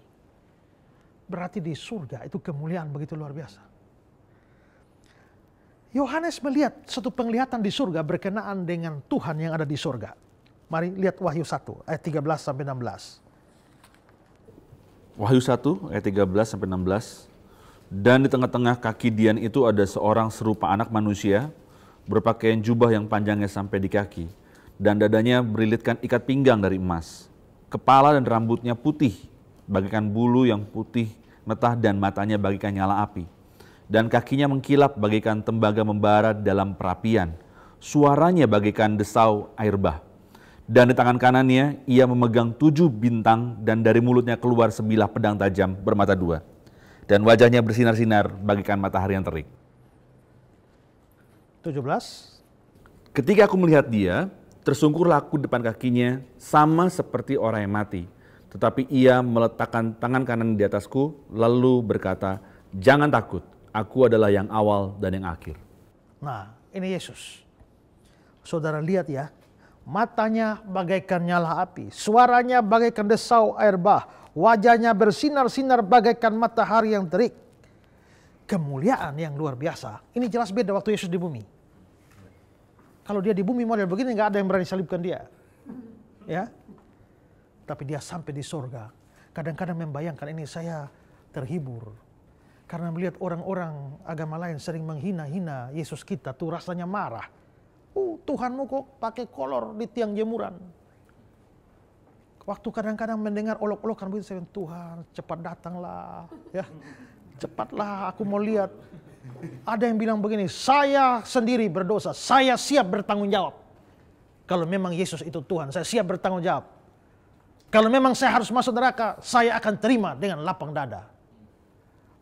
Berarti di surga itu kemuliaan begitu luar biasa. Yohanes melihat satu penglihatan di surga berkenaan dengan Tuhan yang ada di surga. Mari lihat Wahyu 1 ayat 13-16. Wahyu 1 ayat 13-16. Dan di tengah-tengah kaki Dian itu ada seorang serupa anak manusia, berpakaian jubah yang panjangnya sampai di kaki, dan dadanya berilitkan ikat pinggang dari emas. Kepala dan rambutnya putih, bagaikan bulu yang putih metah, dan matanya bagaikan nyala api. Dan kakinya mengkilap bagaikan tembaga membara dalam perapian. Suaranya bagaikan desau air bah. Dan di tangan kanannya ia memegang 7 bintang, dan dari mulutnya keluar sebilah pedang tajam bermata 2. Dan wajahnya bersinar-sinar bagaikan matahari yang terik. 17. Ketika aku melihat dia, tersungkurlah aku depan kakinya sama seperti orang yang mati. Tetapi ia meletakkan tangan kanan di atasku, lalu berkata, jangan takut, aku adalah yang awal dan yang akhir. Nah, ini Yesus. Saudara lihat ya, matanya bagaikan nyala api, suaranya bagaikan desau air bah, wajahnya bersinar-sinar bagaikan matahari yang terik. Kemuliaan yang luar biasa. Ini jelas beda waktu Yesus di bumi. Kalau dia di bumi model begini, nggak ada yang berani salibkan dia. Ya, tapi dia sampai di surga. Kadang-kadang membayangkan ini saya terhibur. Karena melihat orang-orang agama lain sering menghina-hina Yesus kita, tuh rasanya marah. Tuhanmu kok pakai kolor di tiang jemuran. Waktu kadang-kadang mendengar olok-olokan begitu, saya bilang, Tuhan cepat datanglah, ya, cepatlah aku mau lihat. Ada yang bilang begini, saya sendiri berdosa, saya siap bertanggung jawab. Kalau memang Yesus itu Tuhan, saya siap bertanggung jawab. Kalau memang saya harus masuk neraka, saya akan terima dengan lapang dada.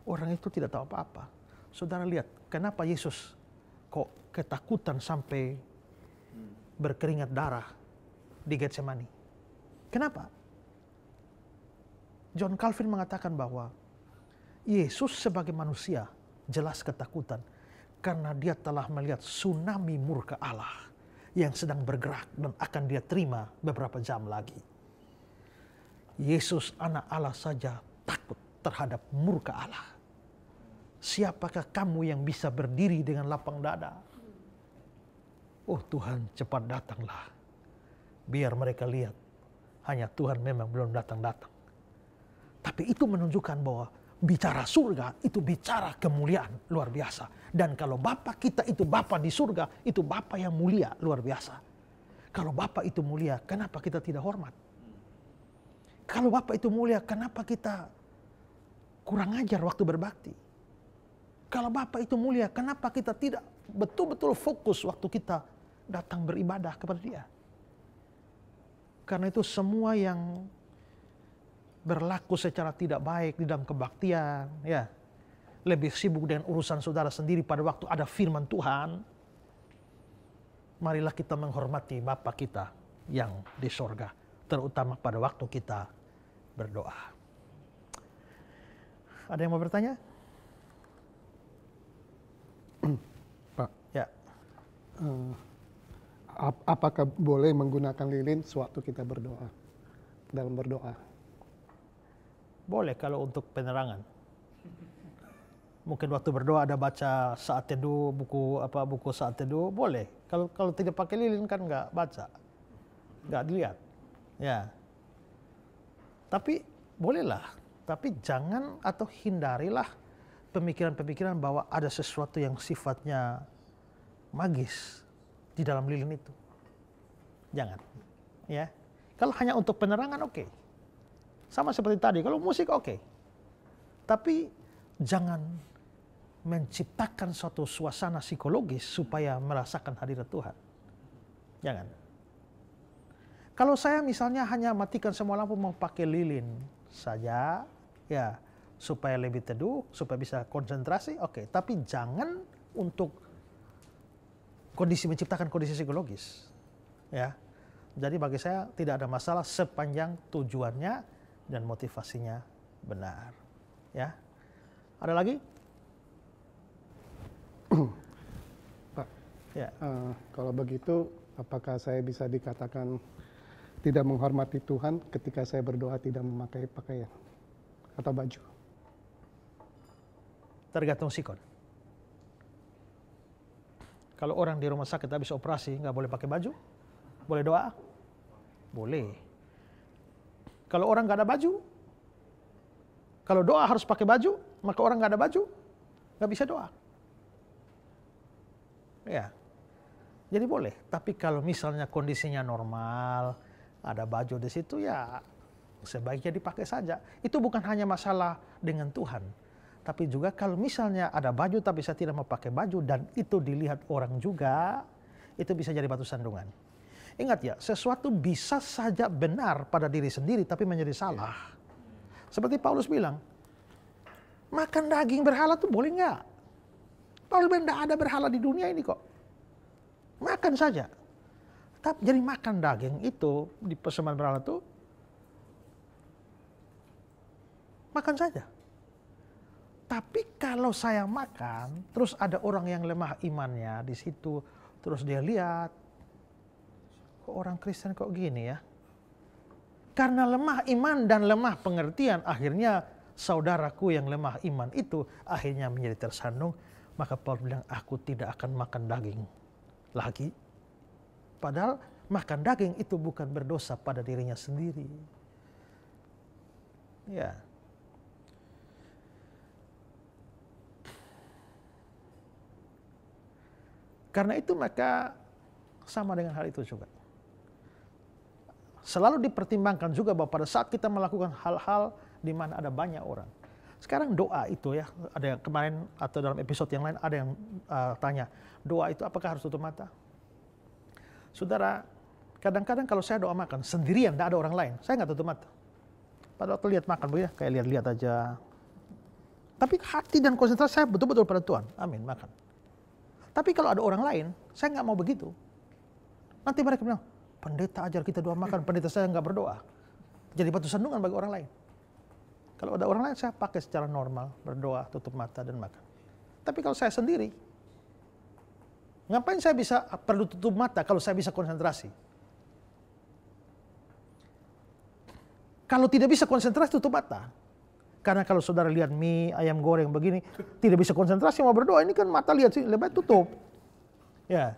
Orang itu tidak tahu apa-apa. Saudara lihat, kenapa Yesus kok ketakutan sampai berkeringat darah di Getsemani? Kenapa? John Calvin mengatakan bahwa Yesus sebagai manusia jelas ketakutan karena dia telah melihat tsunami murka Allah yang sedang bergerak dan akan dia terima beberapa jam lagi. Yesus anak Allah saja takut terhadap murka Allah. Siapakah kamu yang bisa berdiri dengan lapang dada? Oh Tuhan, cepat datanglah. Biar mereka lihat hanya Tuhan memang belum datang-datang. Tapi itu menunjukkan bahwa bicara surga itu bicara kemuliaan luar biasa. Dan kalau Bapa kita itu Bapa di surga, itu Bapa yang mulia luar biasa. Kalau Bapa itu mulia, kenapa kita tidak hormat? Kalau Bapa itu mulia, kenapa kita kurang ajar waktu berbakti? Kalau Bapa itu mulia, kenapa kita tidak betul-betul fokus waktu kita datang beribadah kepada Dia? Karena itu semua yang berlaku secara tidak baik di dalam kebaktian, ya, lebih sibuk dengan urusan saudara sendiri pada waktu ada firman Tuhan. Marilah kita menghormati Bapa kita yang di sorga, terutama pada waktu kita berdoa. Ada yang mau bertanya? Pak, Ya. Apakah boleh menggunakan lilin sewaktu kita berdoa, dalam berdoa? Boleh kalau untuk penerangan. Mungkin waktu berdoa ada baca saat teduh, buku saat teduh, boleh. Kalau tidak pakai lilin kan nggak baca, nggak dilihat, ya. Tapi bolehlah, tapi jangan atau hindarilah pemikiran-pemikiran bahwa ada sesuatu yang sifatnya magis di dalam lilin itu. Jangan, ya. Kalau hanya untuk penerangan oke. Sama seperti tadi, kalau musik oke. Tapi jangan menciptakan suatu suasana psikologis supaya merasakan hadirat Tuhan. Jangan. Kalau saya misalnya hanya matikan semua lampu mau pakai lilin saja, ya, supaya lebih teduh, supaya bisa konsentrasi, oke. Tapi jangan untuk menciptakan kondisi psikologis, ya. Jadi bagi saya tidak ada masalah sepanjang tujuannya dan motivasinya benar, ya. Ada lagi? Pak, Ya. Kalau begitu, apakah saya bisa dikatakan tidak menghormati Tuhan ketika saya berdoa tidak memakai pakaian atau baju? Tergantung sikon. Kalau orang di rumah sakit habis operasi nggak boleh pakai baju, boleh doa? Boleh. Kalau orang nggak ada baju, kalau doa harus pakai baju, maka orang nggak ada baju nggak bisa doa. Ya, jadi boleh. Tapi kalau misalnya kondisinya normal, ada baju di situ, ya sebaiknya dipakai saja. Itu bukan hanya masalah dengan Tuhan, tapi juga kalau misalnya ada baju tapi saya tidak mau pakai baju dan itu dilihat orang juga, itu bisa jadi batu sandungan. Ingat ya, sesuatu bisa saja benar pada diri sendiri tapi menjadi salah. Seperti Paulus bilang, makan daging berhala tuh boleh nggak? Paulus bilang tidak ada berhala di dunia ini kok. Makan saja. Tapi jadi makan daging itu di persembahan berhala tuh makan saja. Tapi kalau saya makan, terus ada orang yang lemah imannya di situ, terus dia lihat, kok orang Kristen kok gini ya? Karena lemah iman dan lemah pengertian, akhirnya saudaraku yang lemah iman itu akhirnya menjadi tersandung. Maka Paulus bilang, aku tidak akan makan daging lagi. Padahal makan daging itu bukan berdosa pada dirinya sendiri. Ya. Karena itu maka sama dengan hal itu juga. selalu dipertimbangkan juga bahwa pada saat kita melakukan hal-hal di mana ada banyak orang. Sekarang doa itu ya, ada yang kemarin atau dalam episode yang lain ada yang tanya, doa itu apakah harus tutup mata? Saudara, kadang-kadang kalau saya doa makan sendirian, tidak ada orang lain, saya nggak tutup mata. Pada waktu lihat makan, ya, kayak lihat-lihat aja. Tapi hati dan konsentrasi saya betul-betul pada Tuhan. Amin, makan. Tapi kalau ada orang lain, saya nggak mau begitu. Nanti mereka bilang, pendeta ajar kita doa makan, pendeta saya nggak berdoa. Jadi batu sandungan bagi orang lain. Kalau ada orang lain, saya pakai secara normal, berdoa, tutup mata, dan makan. Tapi kalau saya sendiri, ngapain saya bisa perlu tutup mata kalau saya bisa konsentrasi? Kalau tidak bisa konsentrasi, tutup mata. Karena kalau saudara lihat mie, ayam goreng begini, tidak bisa konsentrasi mau berdoa, ini kan mata lihat sih, lebih baik tutup. Ya,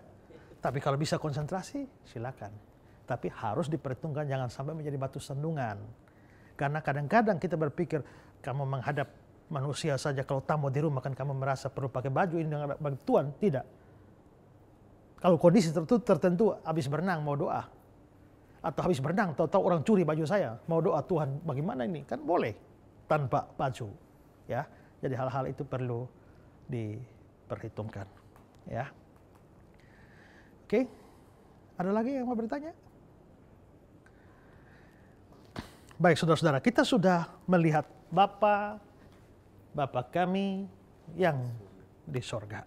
tapi kalau bisa konsentrasi, silakan. Tapi harus diperhitungkan, jangan sampai menjadi batu sandungan. Karena kadang-kadang kita berpikir, kamu menghadap manusia saja, kalau tamu di rumah kan kamu merasa perlu pakai baju ini dengan bagi Tuhan, tidak. Kalau kondisi tertentu, habis berenang mau doa. Atau habis berenang, tahu-tahu orang curi baju saya, mau doa, Tuhan bagaimana ini? Kan boleh, tanpa baju. Ya, jadi hal-hal itu perlu diperhitungkan. Ya. Oke, ada lagi yang mau bertanya? Baik, saudara-saudara, kita sudah melihat Bapa kami yang di sorga.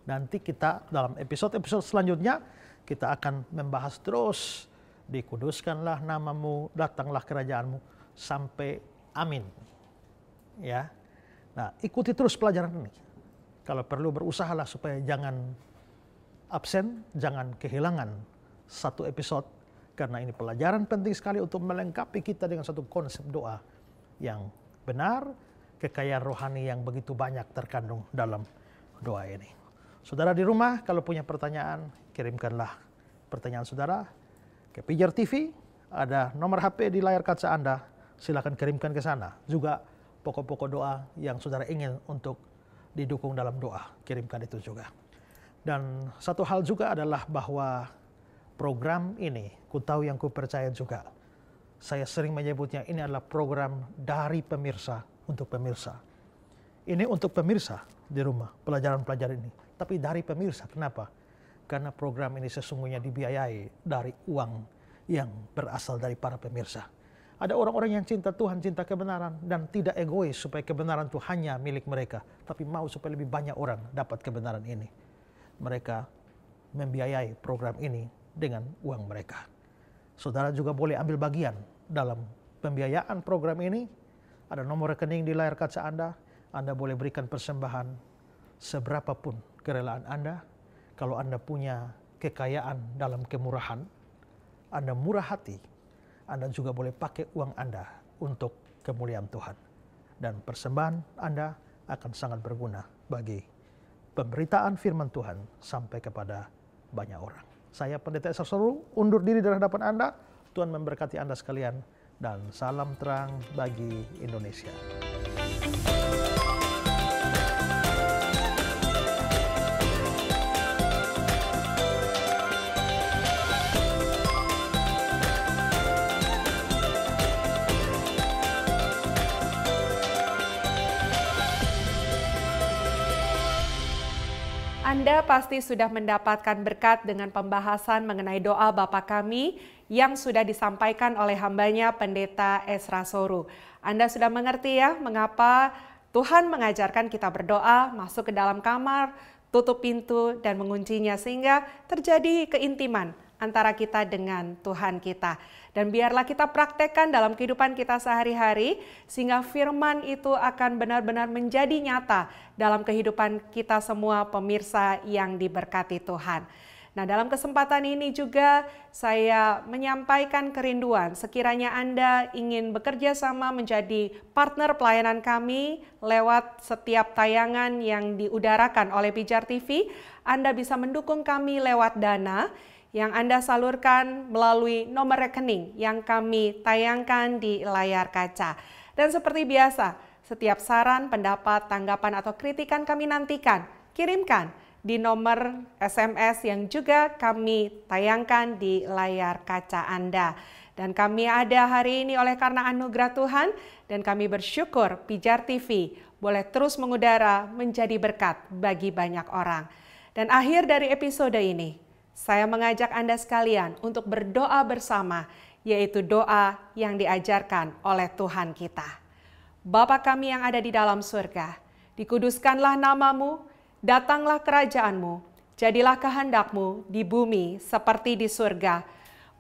Nanti kita dalam episode-episode selanjutnya, kita akan membahas terus, dikuduskanlah namamu, datanglah kerajaanmu, sampai amin. Ya, nah ikuti terus pelajaran ini. Kalau perlu berusahalah supaya jangan absen, jangan kehilangan satu episode. Karena ini pelajaran penting sekali untuk melengkapi kita dengan satu konsep doa yang benar, kekayaan rohani yang begitu banyak terkandung dalam doa ini. Saudara di rumah, kalau punya pertanyaan, kirimkanlah pertanyaan saudara ke Pijar TV. Ada nomor HP di layar kaca Anda, silakan kirimkan ke sana. Juga pokok-pokok doa yang saudara ingin untuk didukung dalam doa, kirimkan itu juga. Dan satu hal juga adalah bahwa program ini, Ku Tahu Yang Ku Percaya juga, saya sering menyebutnya ini adalah program dari pemirsa untuk pemirsa. Ini untuk pemirsa di rumah, pelajaran-pelajaran ini. Tapi dari pemirsa, kenapa? Karena program ini sesungguhnya dibiayai dari uang yang berasal dari para pemirsa. Ada orang-orang yang cinta Tuhan, cinta kebenaran, dan tidak egois supaya kebenaran itu hanya milik mereka. Tapi mau supaya lebih banyak orang dapat kebenaran ini. Mereka membiayai program ini dengan uang mereka. Saudara juga boleh ambil bagian dalam pembiayaan program ini. Ada nomor rekening di layar kaca Anda. Anda boleh berikan persembahan seberapapun kerelaan Anda. Kalau Anda punya kekayaan dalam kemurahan, Anda murah hati, Anda juga boleh pakai uang Anda untuk kemuliaan Tuhan. Dan persembahan Anda akan sangat berguna bagi pemberitaan firman Tuhan sampai kepada banyak orang. Saya Pendeta Esra Soru, undur diri dari hadapan Anda. Tuhan memberkati Anda sekalian, dan salam terang bagi Indonesia. Anda pasti sudah mendapatkan berkat dengan pembahasan mengenai doa Bapa Kami yang sudah disampaikan oleh hambanya Pendeta Esra Soru. Anda sudah mengerti ya mengapa Tuhan mengajarkan kita berdoa, masuk ke dalam kamar, tutup pintu dan menguncinya sehingga terjadi keintiman antara kita dengan Tuhan kita. Dan biarlah kita praktekkan dalam kehidupan kita sehari-hari sehingga firman itu akan benar-benar menjadi nyata dalam kehidupan kita semua pemirsa yang diberkati Tuhan. Nah, dalam kesempatan ini juga saya menyampaikan kerinduan sekiranya Anda ingin bekerja sama menjadi partner pelayanan kami lewat setiap tayangan yang diudarakan oleh Pijar TV, Anda bisa mendukung kami lewat dana yang Anda salurkan melalui nomor rekening yang kami tayangkan di layar kaca. Dan seperti biasa, setiap saran, pendapat, tanggapan, atau kritikan kami nantikan, kirimkan di nomor SMS yang juga kami tayangkan di layar kaca Anda. Dan kami ada hari ini oleh karena anugerah Tuhan, dan kami bersyukur Pijar TV boleh terus mengudara menjadi berkat bagi banyak orang. Dan akhir dari episode ini, saya mengajak Anda sekalian untuk berdoa bersama, yaitu doa yang diajarkan oleh Tuhan kita. Bapa kami yang ada di dalam surga, dikuduskanlah namamu, datanglah kerajaanmu, jadilah kehendakmu di bumi seperti di surga.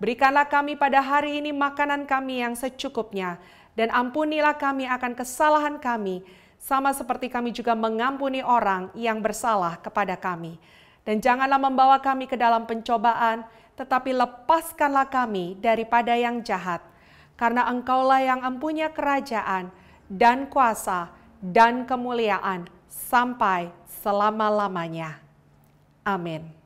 Berikanlah kami pada hari ini makanan kami yang secukupnya, dan ampunilah kami akan kesalahan kami, sama seperti kami juga mengampuni orang yang bersalah kepada kami. Dan janganlah membawa kami ke dalam pencobaan, tetapi lepaskanlah kami daripada yang jahat. Karena Engkaulah yang empunya kerajaan dan kuasa dan kemuliaan sampai selama-lamanya. Amin.